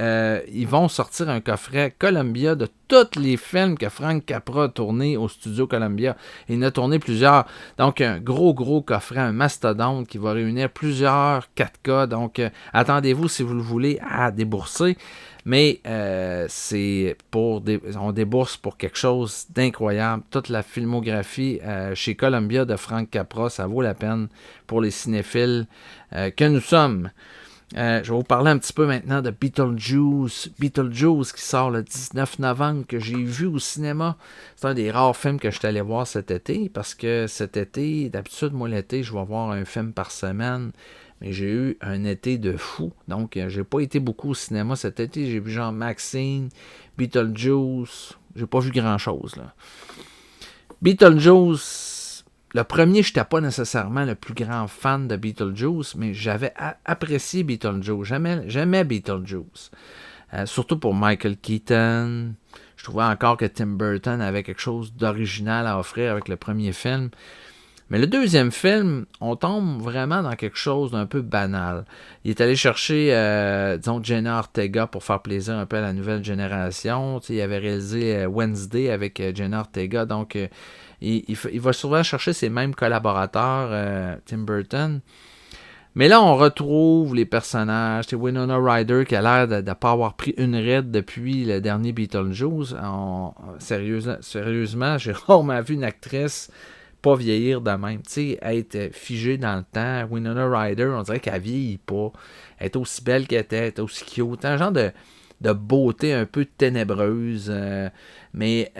ils vont sortir un coffret Columbia de tous les films que Frank Capra a tourné au studio Columbia. Il en a tourné plusieurs. Donc, un gros coffret, un mastodonte qui va réunir plusieurs 4K. Donc, attendez-vous, si vous le voulez, à débourser. Mais on débourse pour quelque chose d'incroyable. Toute la filmographie chez Columbia de Frank Capra, ça vaut la peine pour les cinéphiles que nous sommes. Je vais vous parler un petit peu maintenant de Beetlejuice. Beetlejuice qui sort le 19 novembre, que j'ai vu au cinéma. C'est un des rares films que je suis allé voir cet été, parce que cet été, d'habitude, moi l'été, je vais voir un film par semaine. Mais j'ai eu un été de fou. Donc, j'ai pas été beaucoup au cinéma cet été. J'ai vu genre Maxine, Beetlejuice. J'ai pas vu grand-chose, là. Beetlejuice, le premier, je n'étais pas nécessairement le plus grand fan de Beetlejuice, mais j'avais apprécié Beetlejuice. J'aimais Beetlejuice. Surtout pour Michael Keaton. Je trouvais encore que Tim Burton avait quelque chose d'original à offrir avec le premier film. Mais le deuxième film, on tombe vraiment dans quelque chose d'un peu banal. Il est allé chercher, Jenna Ortega pour faire plaisir un peu à la nouvelle génération. Il avait réalisé Wednesday avec Jenna Ortega. Donc, il va souvent chercher ses mêmes collaborateurs, Tim Burton. Mais là, on retrouve les personnages. C'est Winona Ryder qui a l'air de ne pas avoir pris une ride depuis le dernier Beetlejuice. Sérieusement, j'ai rarement vu une actrice pas vieillir de même. Tu sais, être figée dans le temps. Winona Ryder, on dirait qu'elle vieillit pas. Elle est aussi belle qu'elle était, elle est aussi cute. Un genre de beauté un peu ténébreuse. Mais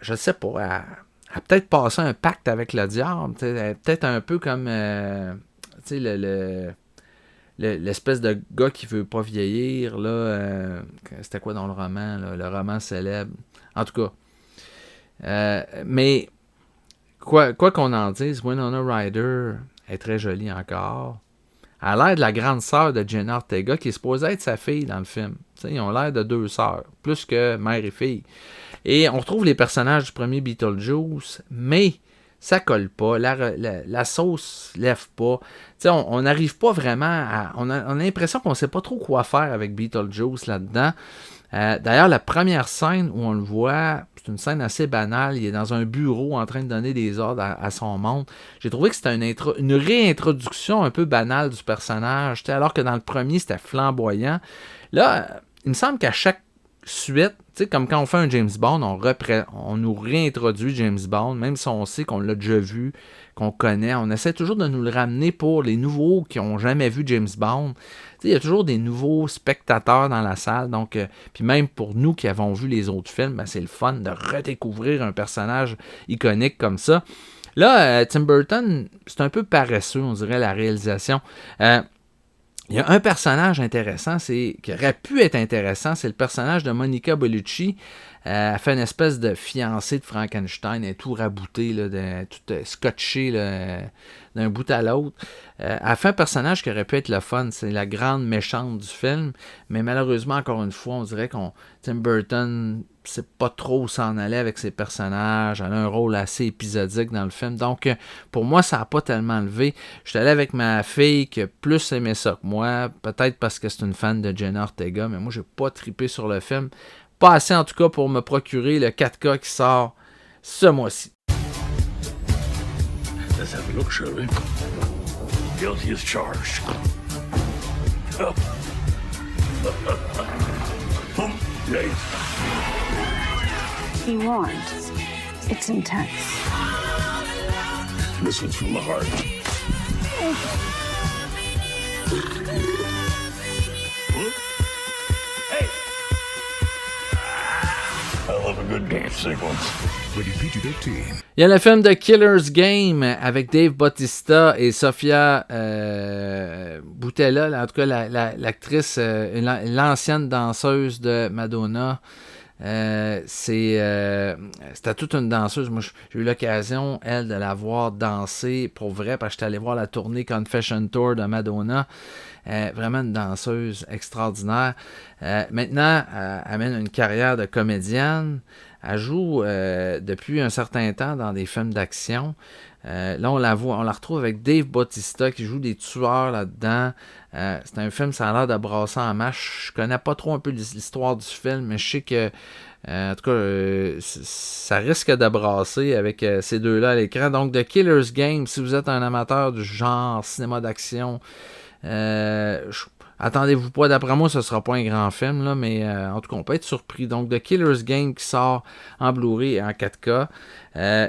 je sais pas, elle a peut-être passé un pacte avec le diable. Elle est peut-être un peu comme tu sais, l'espèce de gars qui veut pas vieillir. Là, c'était quoi dans le roman? Là, le roman célèbre. En tout cas. Mais Quoi qu'on en dise, Winona Ryder est très jolie encore. Elle a l'air de la grande sœur de Jenna Ortega, qui est supposée être sa fille dans le film. T'sais, ils ont l'air de deux sœurs, plus que mère et fille. Et on retrouve les personnages du premier Beetlejuice, mais ça colle pas. La sauce lève pas. On n'arrive pas vraiment à... On a l'impression qu'on ne sait pas trop quoi faire avec Beetlejuice là-dedans. D'ailleurs, la première scène où on le voit, c'est une scène assez banale. Il est dans un bureau en train de donner des ordres à son monde. J'ai trouvé que c'était une réintroduction un peu banale du personnage, alors que dans le premier, c'était flamboyant. Là, il me semble qu'à chaque suite, comme quand on fait un James Bond, on nous réintroduit James Bond, même si on sait qu'on l'a déjà vu, qu'on connaît. On essaie toujours de nous le ramener pour les nouveaux qui n'ont jamais vu James Bond. Il y a toujours des nouveaux spectateurs dans la salle. Donc, puis même pour nous qui avons vu les autres films, c'est le fun de redécouvrir un personnage iconique comme ça. Là, Tim Burton, c'est un peu paresseux, on dirait, la réalisation. Il y a un personnage intéressant, qui aurait pu être intéressant, c'est le personnage de Monica Bellucci. Elle fait une espèce de fiancée de Frankenstein, elle est tout raboutée, tout scotché d'un bout à l'autre. Elle fait un personnage qui aurait pu être le fun, c'est la grande méchante du film, mais malheureusement, encore une fois, on dirait Tim Burton sait pas trop où s'en aller avec ses personnages. Elle a un rôle assez épisodique dans le film. Donc, pour moi, ça n'a pas tellement levé. Je suis allé avec ma fille qui a plus aimé ça que moi. Peut-être parce que c'est une fan de Jenna Ortega, mais moi, j'ai pas trippé sur le film. Pas assez, en tout cas, pour me procurer le 4K qui sort ce mois-ci. Let's have a look, shall we? Guilty as charged. Oh. Be warned, it's intense. This one's from the heart. Hey! I love a good dance sequence. Rated PG-13. Il y a le film de Killer's Game avec Dave Bautista et Sofia Boutella, en tout cas l'actrice, l'ancienne danseuse de Madonna. C'était toute une danseuse. Moi, j'ai eu l'occasion, elle, de la voir danser pour vrai, parce que j'étais allé voir la tournée Confession Tour de Madonna. Vraiment une danseuse extraordinaire. Maintenant, elle mène une carrière de comédienne. Elle joue depuis un certain temps dans des films d'action. Là, on la retrouve avec Dave Bautista qui joue des tueurs là-dedans. C'est un film, ça a l'air de brasser en masse. Je connais pas trop un peu l'histoire du film, mais je sais que, en tout cas, ça risque de brasser avec ces deux-là à l'écran. Donc, The Killer's Game, si vous êtes un amateur du genre cinéma d'action, attendez-vous pas, d'après moi, ce sera pas un grand film, là, mais en tout cas, on peut être surpris. Donc, The Killer's Game qui sort en Blu-ray et en 4K.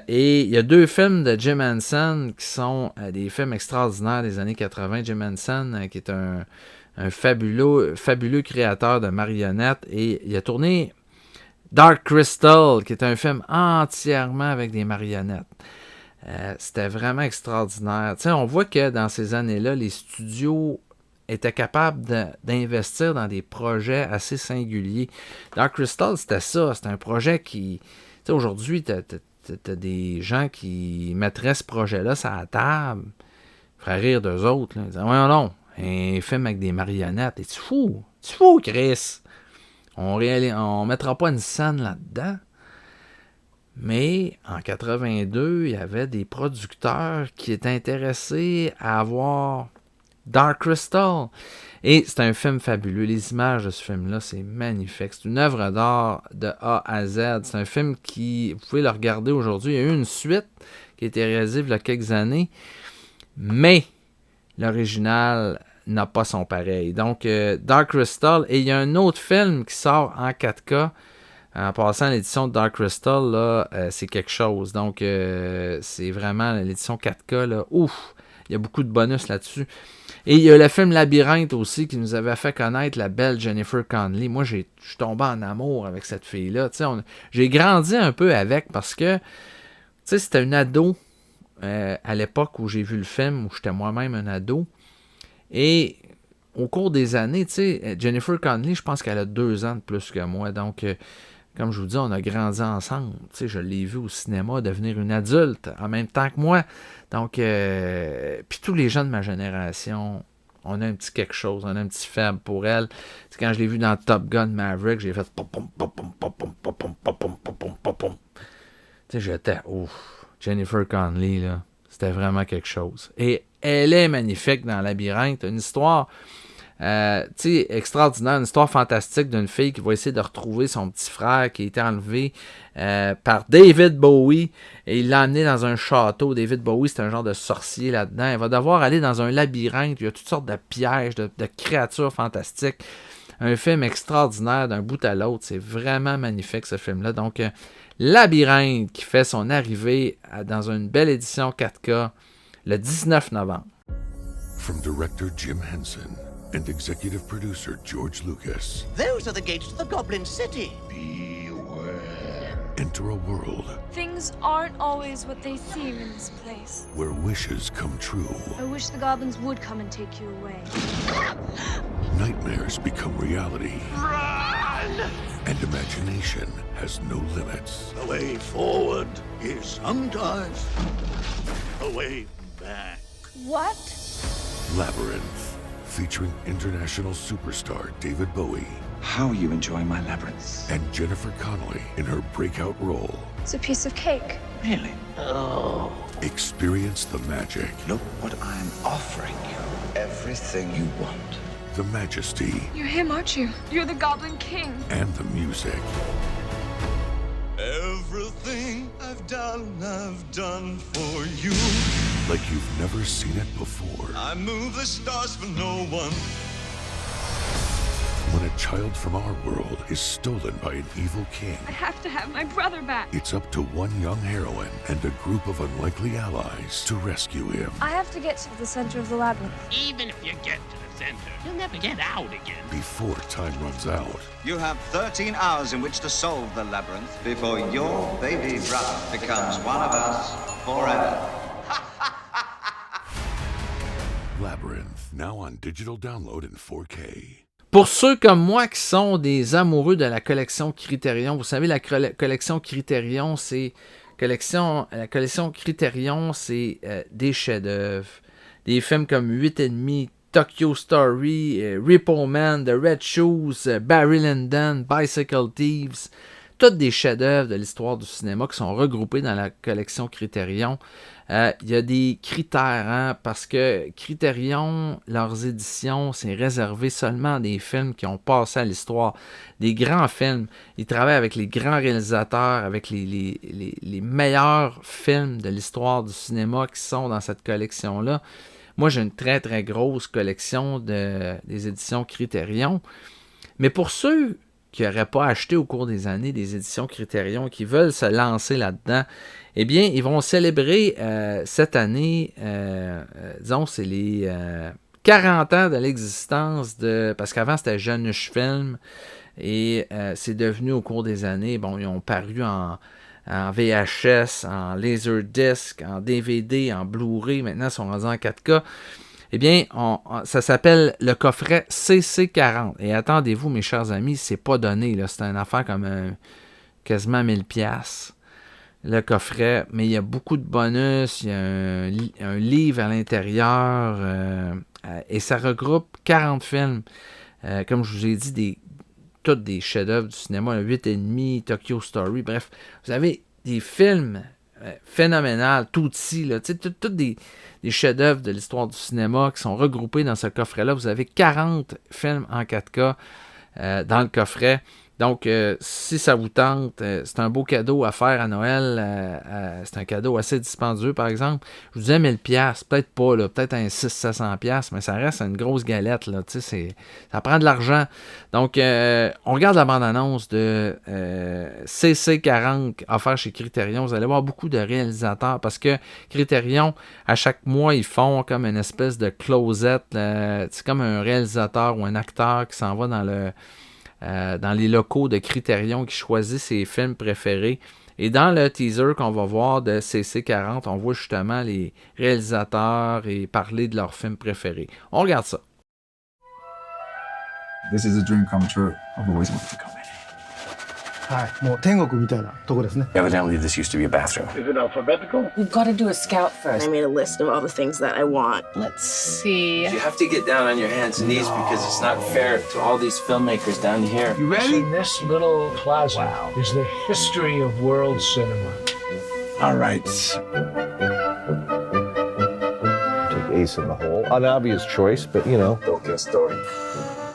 Et il y a deux films de Jim Henson qui sont des films extraordinaires des années 80. Jim Henson, qui est un fabuleux créateur de marionnettes. Et il a tourné Dark Crystal, qui est un film entièrement avec des marionnettes. C'était vraiment extraordinaire. Tu sais, on voit que dans ces années-là, les studios étaient capables d'investir dans des projets assez singuliers. Dark Crystal, c'était ça. C'était un projet qui... Tu sais, aujourd'hui, t'as des gens qui mettraient ce projet-là sur la table, feraient rire d'eux autres. Là. Ils disaient, ouais, non, un film avec des marionnettes. Es-tu fou? Tu fou, Chris? On mettra pas une scène là-dedans. Mais en 82, il y avait des producteurs qui étaient intéressés à avoir Dark Crystal. Et c'est un film fabuleux. Les images de ce film-là, c'est magnifique. C'est une œuvre d'art de A à Z. C'est un film qui, vous pouvez le regarder aujourd'hui. Il y a eu une suite qui a été réalisée il y a quelques années. Mais l'original n'a pas son pareil. Donc, Dark Crystal. Et il y a un autre film qui sort en 4K. En passant, l'édition de Dark Crystal, là, c'est quelque chose. Donc, c'est vraiment l'édition 4K. Là, ouf! Il y a beaucoup de bonus là-dessus. Et il y a le film Labyrinthe aussi qui nous avait fait connaître la belle Jennifer Connelly. Moi, je suis tombé en amour avec cette fille-là. J'ai grandi un peu avec parce que c'était une ado à l'époque où j'ai vu le film, où j'étais moi-même un ado. Et au cours des années, Jennifer Connelly, je pense qu'elle a 2 ans de plus que moi. Donc, comme je vous dis, on a grandi ensemble. Je l'ai vu au cinéma devenir une adulte en même temps que moi. Donc, puis tous les gens de ma génération, on a un petit quelque chose, on a un petit faible pour elle. C'est quand je l'ai vu dans Top Gun Maverick, j'ai fait pom pom pom pom pom pom pom pom pom pom pom pom pom. J'étais ouf. Jennifer Connelly, là, c'était vraiment quelque chose. Et elle est magnifique dans Labyrinthe, une histoire extraordinaire, une histoire fantastique d'une fille qui va essayer de retrouver son petit frère qui a été enlevé par David Bowie, et il l'a emmené dans un château. David Bowie, c'est un genre de sorcier là-dedans. Elle va devoir aller dans un labyrinthe, il y a toutes sortes de pièges, de créatures fantastiques. Un film extraordinaire d'un bout à l'autre, c'est vraiment magnifique ce film-là. Donc, Labyrinthe qui fait son arrivée dans une belle édition 4K le 19 novembre. From director Jim Henson and executive producer George Lucas. Those are the gates to the Goblin City. Beware. Enter a world Things aren't always what they seem in this place. where wishes come true. I wish the goblins would come and take you away. Nightmares become reality. Run! And imagination has no limits. The way forward is sometimes a way back. What? Labyrinth, featuring international superstar David Bowie how you enjoy my labyrinth. And Jennifer Connelly in her breakout role. It's a piece of cake. Really? Oh. Experience the magic. Look what I'm offering you. Everything you want. The majesty. You're him, aren't you? You're the Goblin King. And the music. Everything I've done for you. Like you've never seen it before. I move the stars for no one. When a child from our world is stolen by an evil king, I have to have my brother back. it's up to one young heroine and a group of unlikely allies to rescue him. I have to get to the center of the labyrinth. Even if you get to the center, you'll never get out again. Before time runs out. You have 13 hours in which to solve the labyrinth before your baby brother becomes one of us forever. Labyrinth, now on digital download in 4K. Pour ceux comme moi qui sont des amoureux de la collection Criterion, vous savez, la collection Criterion, c'est la collection Criterion, c'est des chefs-d'œuvre. Des films comme 8,5, Tokyo Story, Repo Man, The Red Shoes, Barry Lyndon, Bicycle Thieves. Toutes des chefs-d'œuvre de l'histoire du cinéma qui sont regroupés dans la collection Criterion. Il y a des critères, hein, parce que Criterion, leurs éditions, c'est réservé seulement à des films qui ont passé à l'histoire, des grands films. Ils travaillent avec les grands réalisateurs, avec les meilleurs films de l'histoire du cinéma qui sont dans cette collection-là. Moi, j'ai une très, très grosse collection des éditions Criterion. Mais pour ceux qui n'auraient pas acheté au cours des années des éditions Criterion, qui veulent se lancer là-dedans, eh bien, ils vont célébrer cette année, disons, c'est les 40 ans de l'existence de... Parce qu'avant, c'était Janusz Film, et c'est devenu au cours des années, bon, ils ont paru en VHS, en Laserdisc, en DVD, en Blu-ray, maintenant, ils sont rendus en 4K. Eh bien, ça s'appelle le coffret CC40. Et attendez-vous, mes chers amis, c'est pas donné, là, c'est une affaire comme quasiment 1000$. Le coffret, mais il y a beaucoup de bonus, il y a un livre à l'intérieur, et ça regroupe 40 films. Comme je vous ai dit, tous des chefs-d'œuvre du cinéma, 8,5, Tokyo Story, bref. Vous avez des films phénoménal, Tootsie, là, tous des chefs-d'œuvre de l'histoire du cinéma qui sont regroupés dans ce coffret-là. Vous avez 40 films en 4K dans le coffret. Donc, si ça vous tente, c'est un beau cadeau à faire à Noël. C'est un cadeau assez dispendieux, par exemple. Je vous disais 1000$, peut-être pas, là, peut-être un 600-700$, mais ça reste une grosse galette, là, ça prend de l'argent. Donc, on regarde la bande-annonce de CC40 offert chez Criterion. Vous allez voir beaucoup de réalisateurs, parce que Criterion, à chaque mois, ils font comme une espèce de closette. C'est comme un réalisateur ou un acteur qui s'en va dans les locaux de Criterion, qui choisit ses films préférés. Et dans le teaser qu'on va voir de CC40, on voit justement les réalisateurs et parler de leurs films préférés. On regarde ça. This is a dream come true. I've always wanted to come in. Evidently, this used to be a bathroom. Is it alphabetical? We've got to do a scout first. I made a list of all the things that I want. Let's see. You have to get down on your hands and knees because it's not fair to all these filmmakers down here. You ready? This little plaza is the history of world cinema. All right. Take Ace in the Hole. An obvious choice, but you know. Tokyo Story.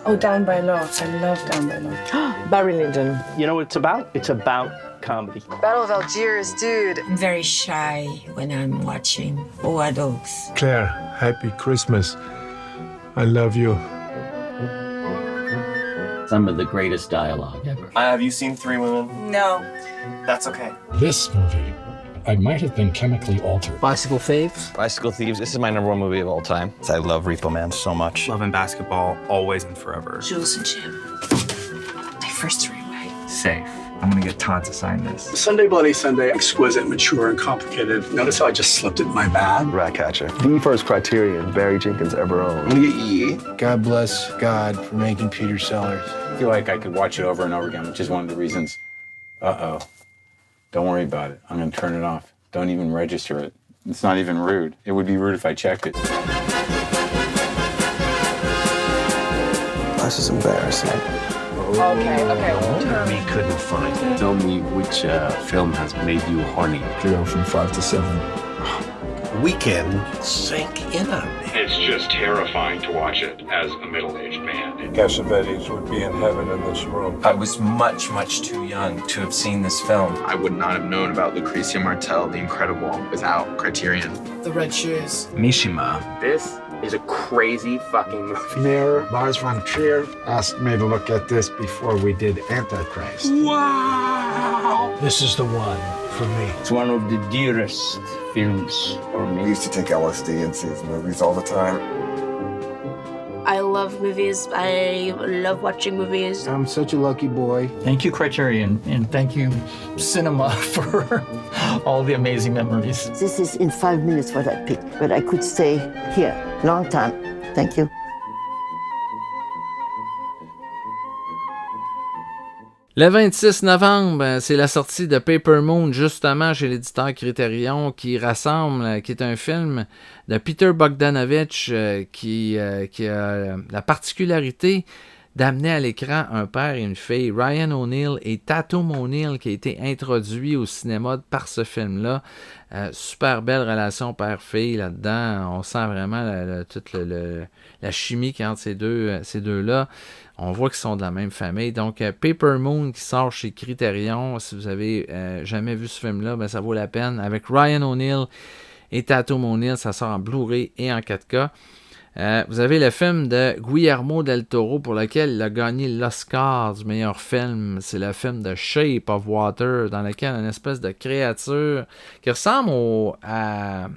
Oh, Down by Law. I love Down by Law. Barry Lyndon. You know what it's about? It's about comedy. Battle of Algiers, dude. I'm very shy when I'm watching Owados. Claire, happy Christmas. I love you. Some of the greatest dialogue ever. Have you seen Three Women? No. That's okay. This movie, I might have been chemically altered. Bicycle Thieves. Bicycle Thieves. This is my #1 movie of all time. I love Repo Man so much. Love and Basketball, always and forever. Jules and Jim. My first three-way. Safe. I'm gonna get Todd to sign this. Sunday Bloody Sunday, exquisite, mature, and complicated. Notice how I just slipped it in my bag? Ratcatcher. The first Criterion Barry Jenkins ever owned. I'm gonna get Ye. God bless God for making Peter Sellers. I feel like I could watch it over and over again, which is one of the reasons. Uh-oh. Don't worry about it. I'm gonna turn it off. Don't even register it. It's not even rude. It would be rude if I checked it. This is embarrassing. Okay. Tommy couldn't find it. Tell me which film has made you horny. 0 from 5 to 7. Weekend sank in on me. It's just terrifying to watch it as a middle-aged man. Cassavetes would be in heaven in this room. I was much, much too young to have seen this film. I would not have known about Lucrecia Martel, The Incredible, without Criterion. The Red Shoes. Mishima. This is a crazy fucking movie. Mayor Lars von Trier asked me to look at this before we did Antichrist. Wow! This is the one for me. It's one of the dearest films for me. I used to take LSD and see his movies all the time. I love movies. I love watching movies. I'm such a lucky boy. Thank you, Criterion, and thank you, cinema, for all the amazing memories. This is in 5 minutes for that pic, but I could stay here long time. Thank you. Le 26 novembre, c'est la sortie de Paper Moon, justement, chez l'éditeur Criterion, qui rassemble, qui est un film de Peter Bogdanovich, qui a la particularité d'amener à l'écran un père et une fille, Ryan O'Neal et Tatum O'Neal, qui a été introduit au cinéma par ce film-là. Super belle relation père-fille là-dedans. On sent vraiment toute la chimie qui est entre ces deux-là. On voit qu'ils sont de la même famille. Donc, Paper Moon qui sort chez Criterion. Si vous avez jamais vu ce film-là, ben, ça vaut la peine. Avec Ryan O'Neal et Tatum O'Neal, ça sort en Blu-ray et en 4K. Vous avez le film de Guillermo del Toro pour lequel il a gagné l'Oscar du meilleur film. C'est le film de Shape of Water, dans lequel une espèce de créature qui ressemble à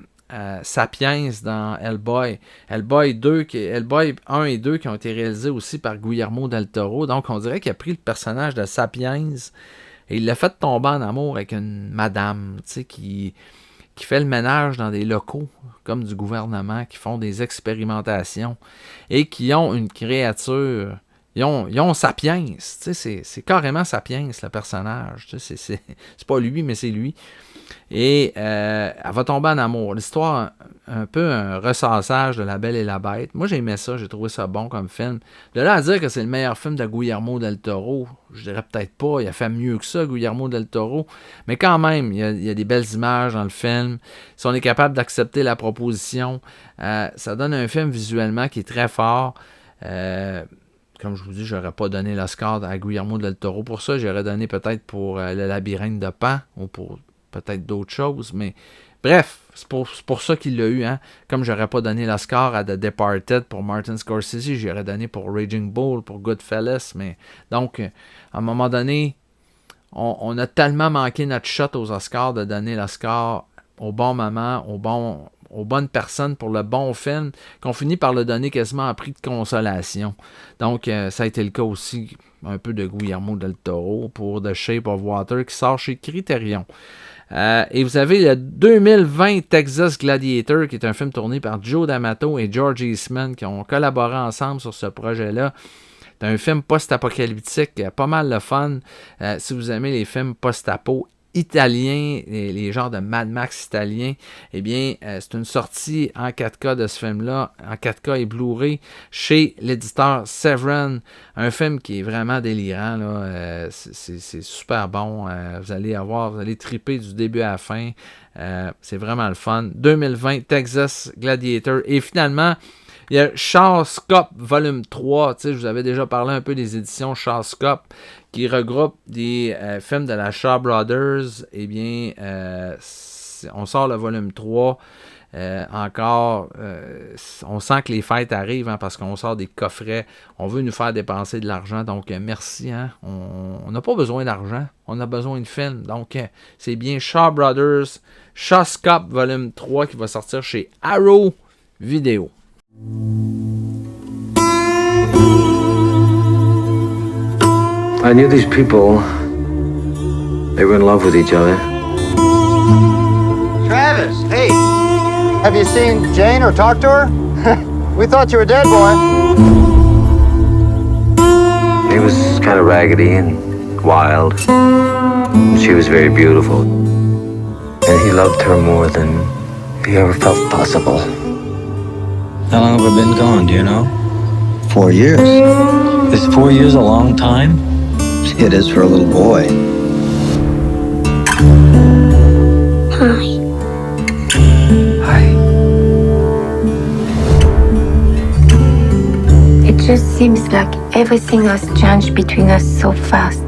Sapiens dans Hellboy. Hellboy 1 et 2 qui ont été réalisés aussi par Guillermo del Toro. Donc on dirait qu'il a pris le personnage de Sapiens et il l'a fait tomber en amour avec une madame, tu sais, qui fait le ménage dans des locaux comme du gouvernement, qui font des expérimentations et qui ont une créature. Ils ont Sapiens, tu sais, c'est carrément Sapiens le personnage. Tu sais, c'est pas lui, mais c'est lui. Et elle va tomber en amour. L'histoire, un peu un ressassage de La Belle et la Bête. Moi, j'ai aimé ça, j'ai trouvé ça bon comme film. De là à dire que c'est le meilleur film de Guillermo del Toro, je dirais peut-être pas. Il a fait mieux que ça, Guillermo del Toro. Mais quand même, il y a des belles images dans le film. Si on est capable d'accepter la proposition, ça donne un film visuellement qui est très fort. Comme je vous dis, j'aurais pas donné l'Oscar à Guillermo del Toro pour ça. J'aurais donné peut-être pour Le Labyrinthe de Pan ou pour peut-être d'autres choses, mais bref, c'est pour ça qu'il l'a eu, hein. Comme j'aurais pas donné l'Oscar à The Departed pour Martin Scorsese, j'aurais donné pour Raging Bull, pour Goodfellas, mais donc, à un moment donné, on a tellement manqué notre shot aux Oscars de donner l'Oscar au bon moment, aux bonnes personnes pour le bon film, qu'on finit par le donner quasiment à prix de consolation. Donc, ça a été le cas aussi un peu de Guillermo del Toro pour The Shape of Water qui sort chez Criterion. Et vous avez le 2020 Texas Gladiator, qui est un film tourné par Joe D'Amato et George Eastman, qui ont collaboré ensemble sur ce projet-là. C'est un film post-apocalyptique, pas mal de fun. Si vous aimez les films post-apo italiens, les genres de Mad Max italiens, eh bien, c'est une sortie en 4K de ce film-là, en 4K et Blu-ray, chez l'éditeur Severin. Un film qui est vraiment délirant, là. C'est super bon. Vous allez triper du début à la fin. C'est vraiment le fun. 2020, Texas Gladiator. Et finalement, il y a Shawscop Volume 3. Tu sais, je vous avais déjà parlé un peu des éditions Shawscop qui regroupent des films de la Shaw Brothers. Eh bien, on sort le volume 3. Encore, on sent que les fêtes arrivent, hein, parce qu'on sort des coffrets. On veut nous faire dépenser de l'argent. Donc, merci. Hein, on n'a pas besoin d'argent. On a besoin de films. Donc, c'est bien Shaw Brothers, Shawscop Volume 3 qui va sortir chez Arrow Video. I knew these people. They were in love with each other. Travis, hey, have you seen Jane or talked to her? We thought you were dead, boy. He was kind of raggedy and wild. She was very beautiful. And he loved her more than he ever felt possible. How long have I been gone, do you know? 4 years. Is 4 years a long time? It is for a little boy. Hi. Hi. It just seems like everything has changed between us so fast,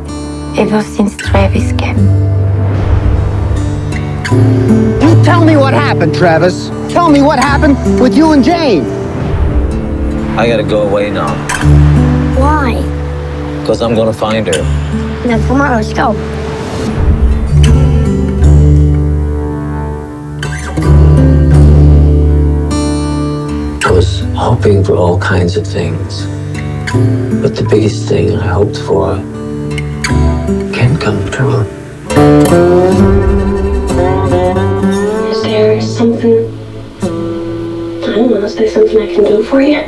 ever since Travis came. You tell me what happened, Travis. Tell me what happened with you and Jane. I gotta go away now. Why? Because I'm gonna find her. Then tomorrow, let's go. I was hoping for all kinds of things. But the biggest thing I hoped for can't come true. Is there something, I don't know, is there something I can do for you?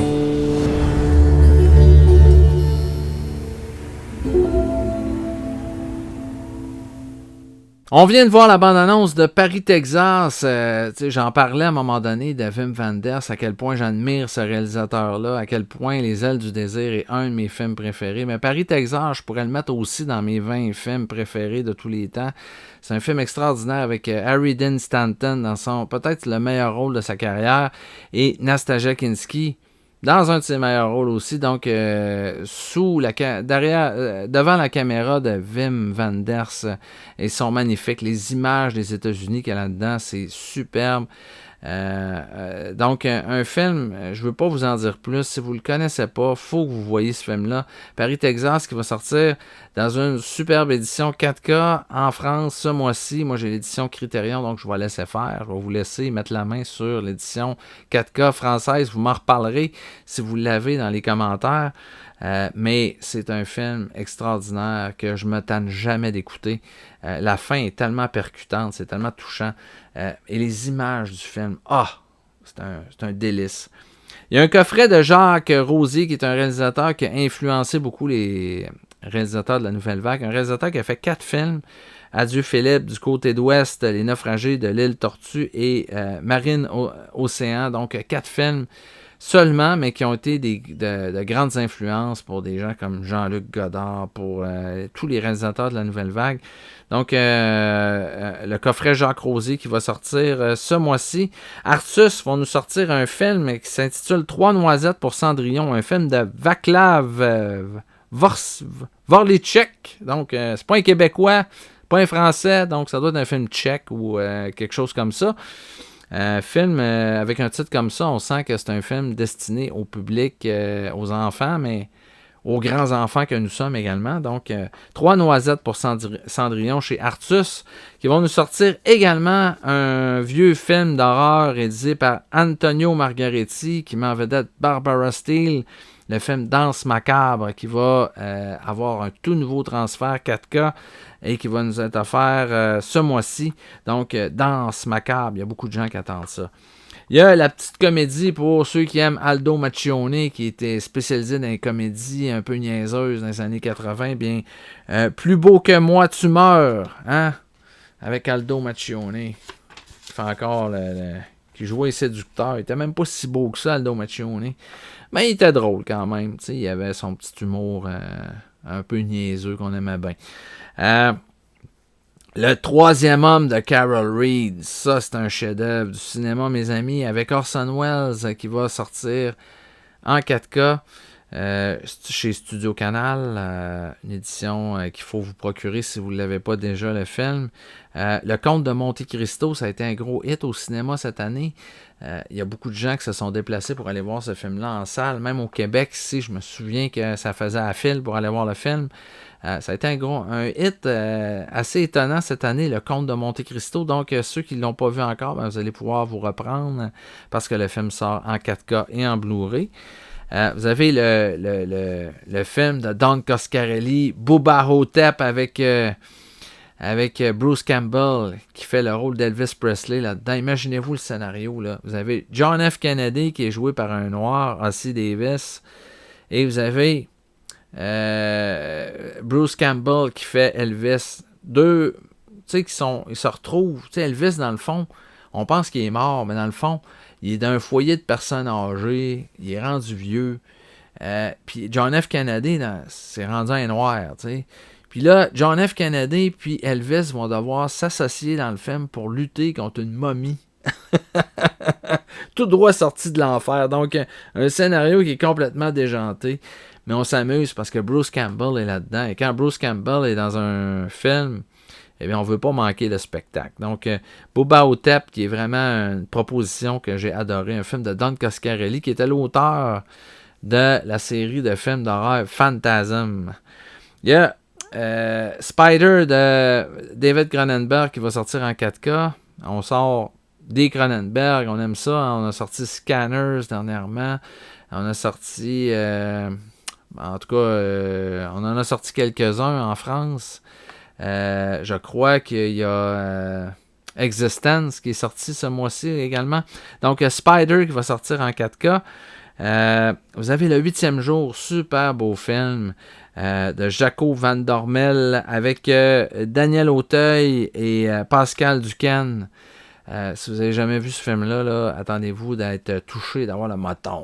On vient de voir la bande-annonce de Paris, Texas. J'en parlais à un moment donné de Wim Wenders, à quel point j'admire ce réalisateur-là, à quel point Les Ailes du désir est un de mes films préférés. Mais Paris, Texas, je pourrais le mettre aussi dans mes 20 films préférés de tous les temps. C'est un film extraordinaire avec Harry Dean Stanton dans son peut-être le meilleur rôle de sa carrière et Nastasia Kinski dans un de ses meilleurs rôles aussi, donc devant la caméra de Wim Wenders, ils sont magnifiques. Les images des États-Unis qu'il y a là-dedans, c'est superbe. Donc, un film, je ne veux pas vous en dire plus. Si vous ne le connaissez pas, il faut que vous voyez ce film-là. Paris, Texas, qui va sortir dans une superbe édition 4K en France ce mois-ci. Moi, j'ai l'édition Criterion, donc je vais laisser faire. Je vais vous laisser mettre la main sur l'édition 4K française. Vous m'en reparlerez si vous l'avez dans les commentaires. Mais c'est un film extraordinaire que je ne me tanne jamais d'écouter. La fin est tellement percutante, c'est tellement touchant. Et les images du film, c'est un délice. Il y a un coffret de Jacques Rosier, qui est un réalisateur qui a influencé beaucoup les réalisateurs de la Nouvelle Vague. Un réalisateur qui a fait 4 films. Adieu Philippe, Du côté d'Ouest, Les naufragés de l'île Tortue et Marine Océan. Donc 4 films seulement, mais qui ont été de grandes influences pour des gens comme Jean-Luc Godard, pour tous les réalisateurs de la Nouvelle Vague. Donc, le coffret Jacques Rosier qui va sortir ce mois-ci. Artus vont nous sortir un film qui s'intitule 3 noisettes pour Cendrillon, un film de Vaclav Vorlicek. Donc, c'est pas un Québécois, pas un Français, donc ça doit être un film tchèque ou quelque chose comme ça. Film avec un titre comme ça, on sent que c'est un film destiné au public, aux enfants, mais aux grands enfants que nous sommes également. Donc, 3 noisettes pour Cendrillon chez Artus, qui vont nous sortir également un vieux film d'horreur réalisé par Antonio Margheriti, qui met en vedette Barbara Steele, le film Danse macabre, qui va avoir un tout nouveau transfert 4K et qui va nous être offert ce mois-ci. Donc, Danse macabre, il y a beaucoup de gens qui attendent ça. Il y a la petite comédie pour ceux qui aiment Aldo Macchione, qui était spécialisé dans les comédies un peu niaiseuses dans les années 80. Bien, Plus beau que moi, tu meurs, hein? Avec Aldo Macchione. Il fait encore qui jouait séducteur. Il était même pas si beau que ça, Aldo Macchione. Mais il était drôle quand même. T'sais, il avait son petit humour un peu niaiseux qu'on aimait bien. Le troisième homme de Carol Reed, ça c'est un chef-d'œuvre du cinéma, mes amis, avec Orson Welles qui va sortir en 4K chez Studio Canal, une édition qu'il faut vous procurer si vous ne l'avez pas déjà, le film. Le Comte de Monte Cristo, ça a été un gros hit au cinéma cette année. Il y a beaucoup de gens qui se sont déplacés pour aller voir ce film-là en salle, même au Québec, ici, je me souviens que ça faisait à file pour aller voir le film. Ça a été un hit assez étonnant cette année, Le Comte de Monte Cristo. Donc, ceux qui ne l'ont pas vu encore, vous allez pouvoir vous reprendre parce que le film sort en 4K et en Blu-ray. Vous avez le film de Don Coscarelli, Bubba Hotep, avec Bruce Campbell qui fait le rôle d'Elvis Presley là-dedans. Imaginez-vous le scénario, là. Vous avez John F. Kennedy qui est joué par un noir, Ossie Davis. Et vous avez Bruce Campbell qui fait Elvis. Deux, tu sais, ils se retrouvent. Tu sais, Elvis, dans le fond, on pense qu'il est mort, mais dans le fond, il est dans un foyer de personnes âgées, il est rendu vieux. Puis John F. Kennedy, c'est rendu un noir, tu sais. Puis là, John F. Kennedy puis Elvis vont devoir s'associer dans le film pour lutter contre une momie. Tout droit sorti de l'enfer. Donc, un scénario qui est complètement déjanté. Mais on s'amuse parce que Bruce Campbell est là-dedans. Et quand Bruce Campbell est dans un film, eh bien, on ne veut pas manquer le spectacle. Donc, Bubba Ho-Tep, qui est vraiment une proposition que j'ai adorée, un film de Don Coscarelli, qui était l'auteur de la série de films d'horreur Phantasm. Il y a Spider de David Cronenberg qui va sortir en 4K. On sort des Cronenberg, on aime ça. On a sorti Scanners dernièrement. On a sorti... en tout cas, on en a sorti quelques-uns en France. Je crois qu'il y a Existence qui est sorti ce mois-ci également. Donc, Spider qui va sortir en 4K. Vous avez Le 8e jour, super beau film de Jaco Van Dormel avec Daniel Auteuil et Pascal Duquesne. Si vous n'avez jamais vu ce film-là, là, attendez-vous d'être touché, d'avoir le moton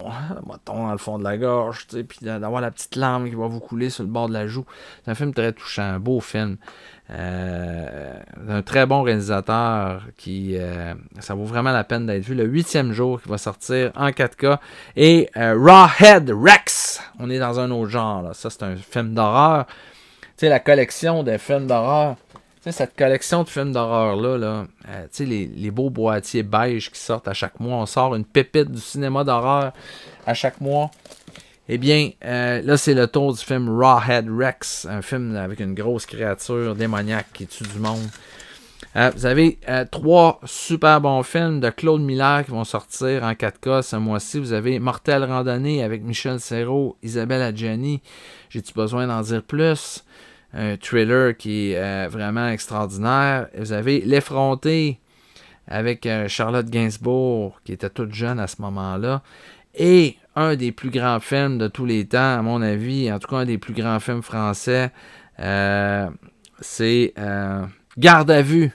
dans le fond de la gorge, puis d'avoir la petite larme qui va vous couler sur le bord de la joue. C'est un film très touchant, un beau film. Un très bon réalisateur qui ça vaut vraiment la peine d'être vu. Le 8e jour qui va sortir en 4K. Et Rawhead Rex, on est dans un autre genre. Là. Ça, c'est un film d'horreur. Tu sais, la collection de films d'horreur. Tu sais, cette collection de films d'horreur-là, tu sais, les beaux boîtiers beige qui sortent à chaque mois. On sort une pépite du cinéma d'horreur à chaque mois. Eh bien, là, c'est le tour du film Rawhead Rex, un film avec une grosse créature démoniaque qui tue du monde. Vous avez 3 super bons films de Claude Miller qui vont sortir en 4K ce mois-ci. Vous avez Mortelle Randonnée avec Michel Serrault, Isabelle Adjani. J'ai-tu besoin d'en dire plus? Un thriller qui est vraiment extraordinaire. Vous avez L'Effronté avec Charlotte Gainsbourg, qui était toute jeune à ce moment-là. Et un des plus grands films de tous les temps, à mon avis, en tout cas un des plus grands films français, c'est Garde à vue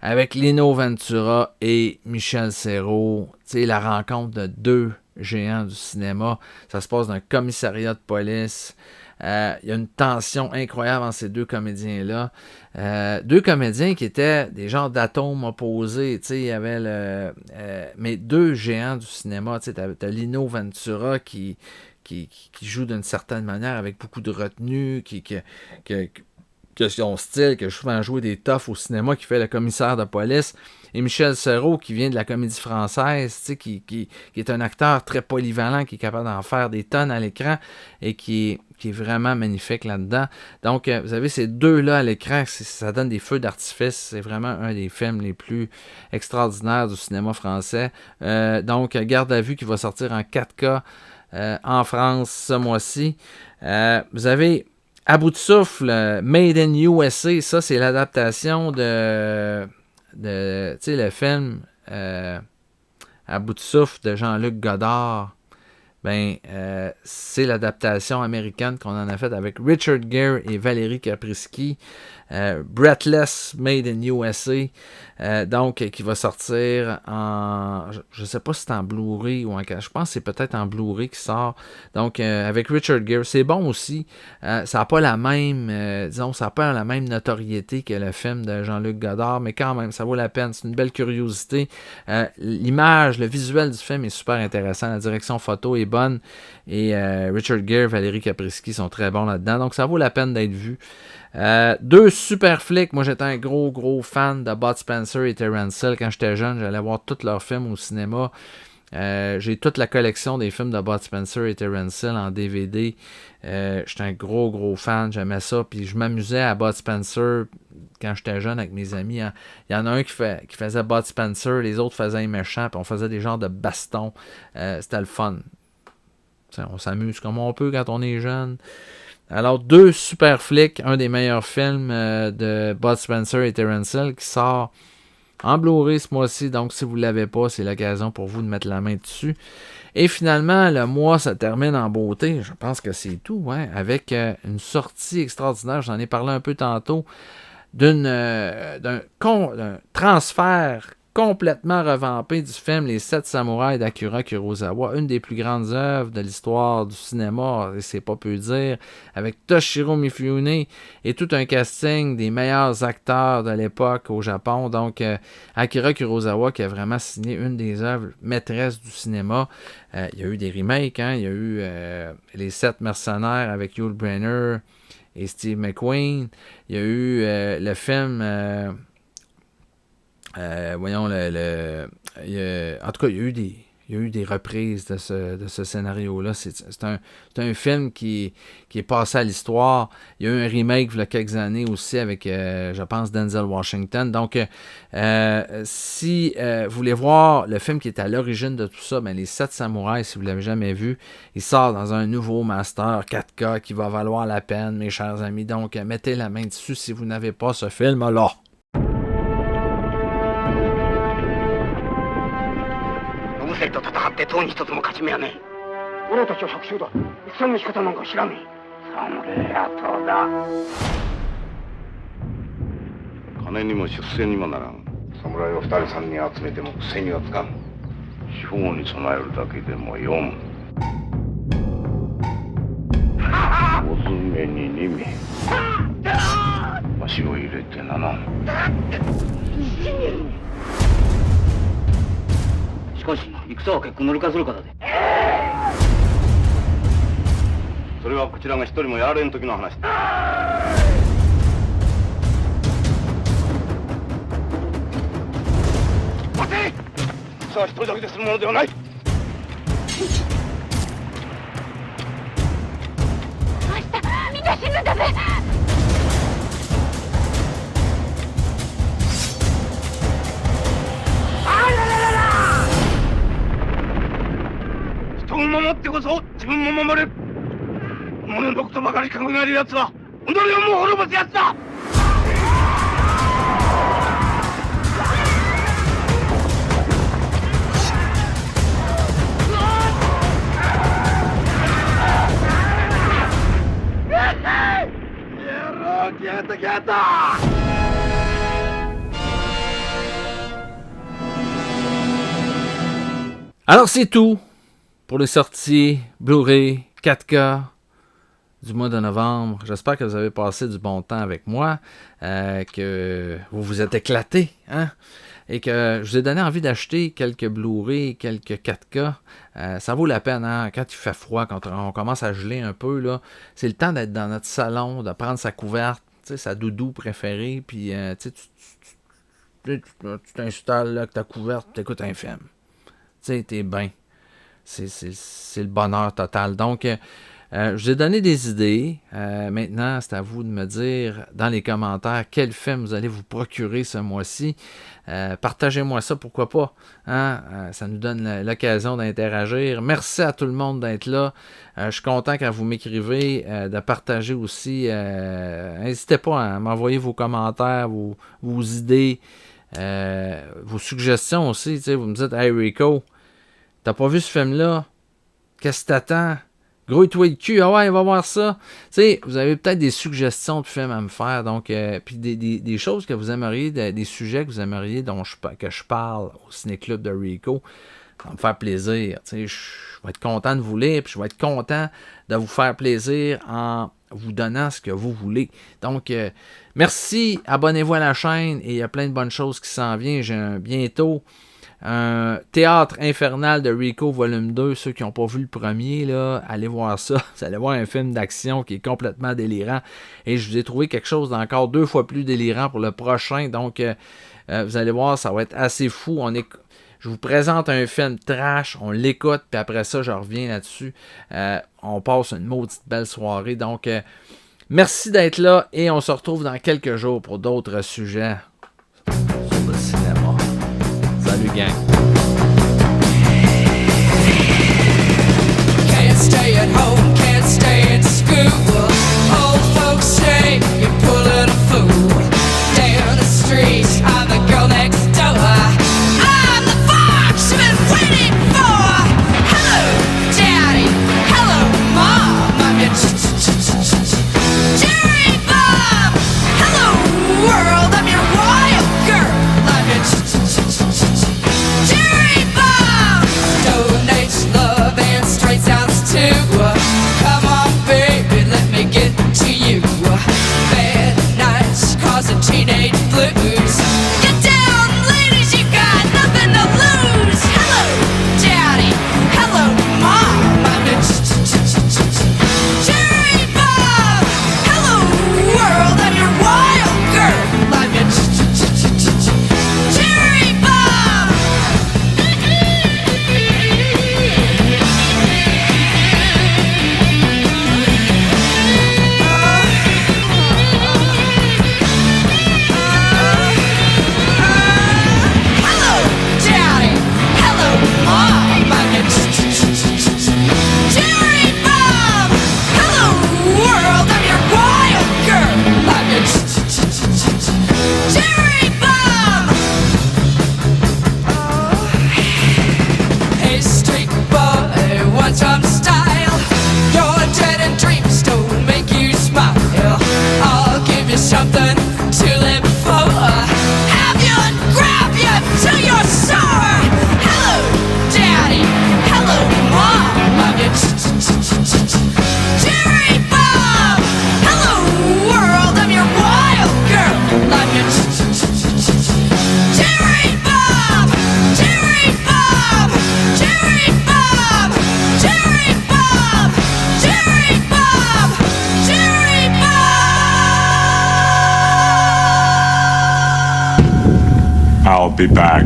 avec Lino Ventura et Michel Serrault. Tu sais, la rencontre de 2 géants du cinéma. Ça se passe dans un commissariat de police. Il y a une tension incroyable entre ces 2 comédiens-là. 2 comédiens qui étaient des genres d'atomes opposés. Il y avait mais 2 géants du cinéma. Tu as Lino Ventura qui joue d'une certaine manière avec beaucoup de retenue, qui son style, qui a souvent joué des toughs au cinéma, qui fait le commissaire de police. Et Michel Serrault, qui vient de la comédie française, qui est un acteur très polyvalent, qui est capable d'en faire des tonnes à l'écran et qui est vraiment magnifique là-dedans. Donc, vous avez ces 2-là à l'écran, ça donne des feux d'artifice. C'est vraiment un des films les plus extraordinaires du cinéma français. Donc, Garde à vue qui va sortir en 4K en France ce mois-ci. Vous avez À bout de souffle, Made in USA, ça c'est l'adaptation de tu sais, le film À bout de souffle de Jean-Luc Godard. Ben, c'est l'adaptation américaine qu'on en a faite avec Richard Gere et Valérie Caprisky. Breathless, Made in USA. Donc, qui va sortir en... Je ne sais pas si c'est en Blu-ray ou en... Je pense que c'est peut-être en Blu-ray qui sort. Donc, avec Richard Gere. C'est bon aussi. Ça n'a pas la même... disons, ça n'a pas la même notoriété que le film de Jean-Luc Godard, mais quand même, ça vaut la peine. C'est une belle curiosité. L'image, le visuel du film est super intéressant. La direction photo est bonne. Et Richard Gere, Valérie Caprisky sont très bons là-dedans. Donc, ça vaut la peine d'être vu. 2 super flics. Moi, j'étais un gros fan de Bud Spencer et Terence Hill. Quand j'étais jeune, j'allais voir tous leurs films au cinéma. J'ai toute la collection des films de Bud Spencer et Terence Hill en DVD. J'étais un gros fan. J'aimais ça. Puis je m'amusais à Bud Spencer quand j'étais jeune avec mes amis. Il y en a un qui faisait Bud Spencer, les autres faisaient un méchant. Puis on faisait des genres de bastons. C'était le fun. T'sais, on s'amuse comme on peut quand on est jeune. Alors, 2 super flics, un des meilleurs films de Bud Spencer et Terence Hill qui sort en Blu-ray ce mois-ci. Donc, si vous ne l'avez pas, c'est l'occasion pour vous de mettre la main dessus. Et finalement, le mois se termine en beauté. Je pense que c'est tout, hein, avec une sortie extraordinaire. J'en ai parlé un peu tantôt d'un transfert complètement revampée du film Les 7 samouraïs d'Akira Kurosawa, une des plus grandes œuvres de l'histoire du cinéma, et c'est pas peu dire, avec Toshiro Mifune et tout un casting des meilleurs acteurs de l'époque au Japon. Donc, Akira Kurosawa qui a vraiment signé une des œuvres maîtresses du cinéma. Il y a eu des remakes, hein? Il y a eu Les 7 mercenaires avec Yul Brynner et Steve McQueen. Il y a eu le film... voyons, en tout cas, il y a eu des reprises de ce scénario-là. C'est un film qui est passé à l'histoire. Il y a eu un remake il y a quelques années aussi avec, je pense, Denzel Washington. Donc, si vous voulez voir le film qui est à l'origine de tout ça, ben, Les 7 samouraïs, si vous ne l'avez jamais vu, il sort dans un nouveau master 4K qui va valoir la peine, mes chers amis. Donc, mettez la main dessus si vous n'avez pas ce film-là. 生と戦って党に一つも勝ち目はねえ。俺たちは百姓だ。戦の仕方なんか知らねえ。侍野党だ。金にも出世にもならん。侍を2人3人集めても背にはつかん。死後に備えるだけでも4。小詰めに2名。足を入れて7。しかし戦は結構乗りかする方で。それはこちらが一人もやられん時の話だ。待て！さあ一人だけでするものではない。明日みんな死ぬんだぜ。人を守ってこそ自分も守れる。己のことばかり考えるやつは己をも滅ぼすやつだ。来やった来やった。Alors, c'est tout pour les sorties Blu-ray 4K du mois de novembre. J'espère que vous avez passé du bon temps avec moi, que vous vous êtes éclatés, hein? Et que je vous ai donné envie d'acheter quelques Blu-ray, quelques 4K. Ça vaut la peine, hein? Quand il fait froid, quand on commence à geler un peu, là, c'est le temps d'être dans notre salon, de prendre sa couverte, sa doudou préférée, puis tu t'installes là, avec ta couverte, tu écoutes un film. T'es bien. C'est le bonheur total. Donc, je vous ai donné des idées. Maintenant, c'est à vous de me dire dans les commentaires quel film vous allez vous procurer ce mois-ci. Partagez-moi ça, pourquoi pas. Hein? Ça nous donne l'occasion d'interagir. Merci à tout le monde d'être là. Je suis content quand vous m'écrivez, de partager aussi. N'hésitez pas à m'envoyer vos commentaires, vos idées, vos suggestions aussi. Vous me dites, hey Rico, t'as pas vu ce film-là? Qu'est-ce que t'attends? Gros toi le cul, ah ouais, va voir ça. T'sais, vous avez peut-être des suggestions de films à me faire, donc puis des choses que vous aimeriez, des sujets que vous aimeriez que je parle au Ciné-Club de Rico. Ça va me faire plaisir. Je vais être content de vous lire, puis je vais être content de vous faire plaisir en vous donnant ce que vous voulez. Donc, merci, abonnez-vous à la chaîne, et il y a plein de bonnes choses qui s'en viennent. J'ai bientôt un Théâtre infernal de Rico volume 2. Ceux qui n'ont pas vu le premier, là, allez voir ça. Vous allez voir un film d'action qui est complètement délirant. Et je vous ai trouvé quelque chose d'encore 2 fois plus délirant pour le prochain. Donc, vous allez voir, ça va être assez fou. Je vous présente un film trash, on l'écoute, puis après ça, je reviens là-dessus. On passe une maudite belle soirée. Donc, merci d'être là, et on se retrouve dans quelques jours pour d'autres sujets sur le cinéma. Salut gang. Can't stay at home, can't stay at school. Old folks say you're pulling a fool. Down the street, I'm the girl next door. I'm the fox you've been waiting for. Hello, Daddy. Hello, Mom. I'm your Jerry Bob. Hello, world. I'm your wild girl. I'm your be back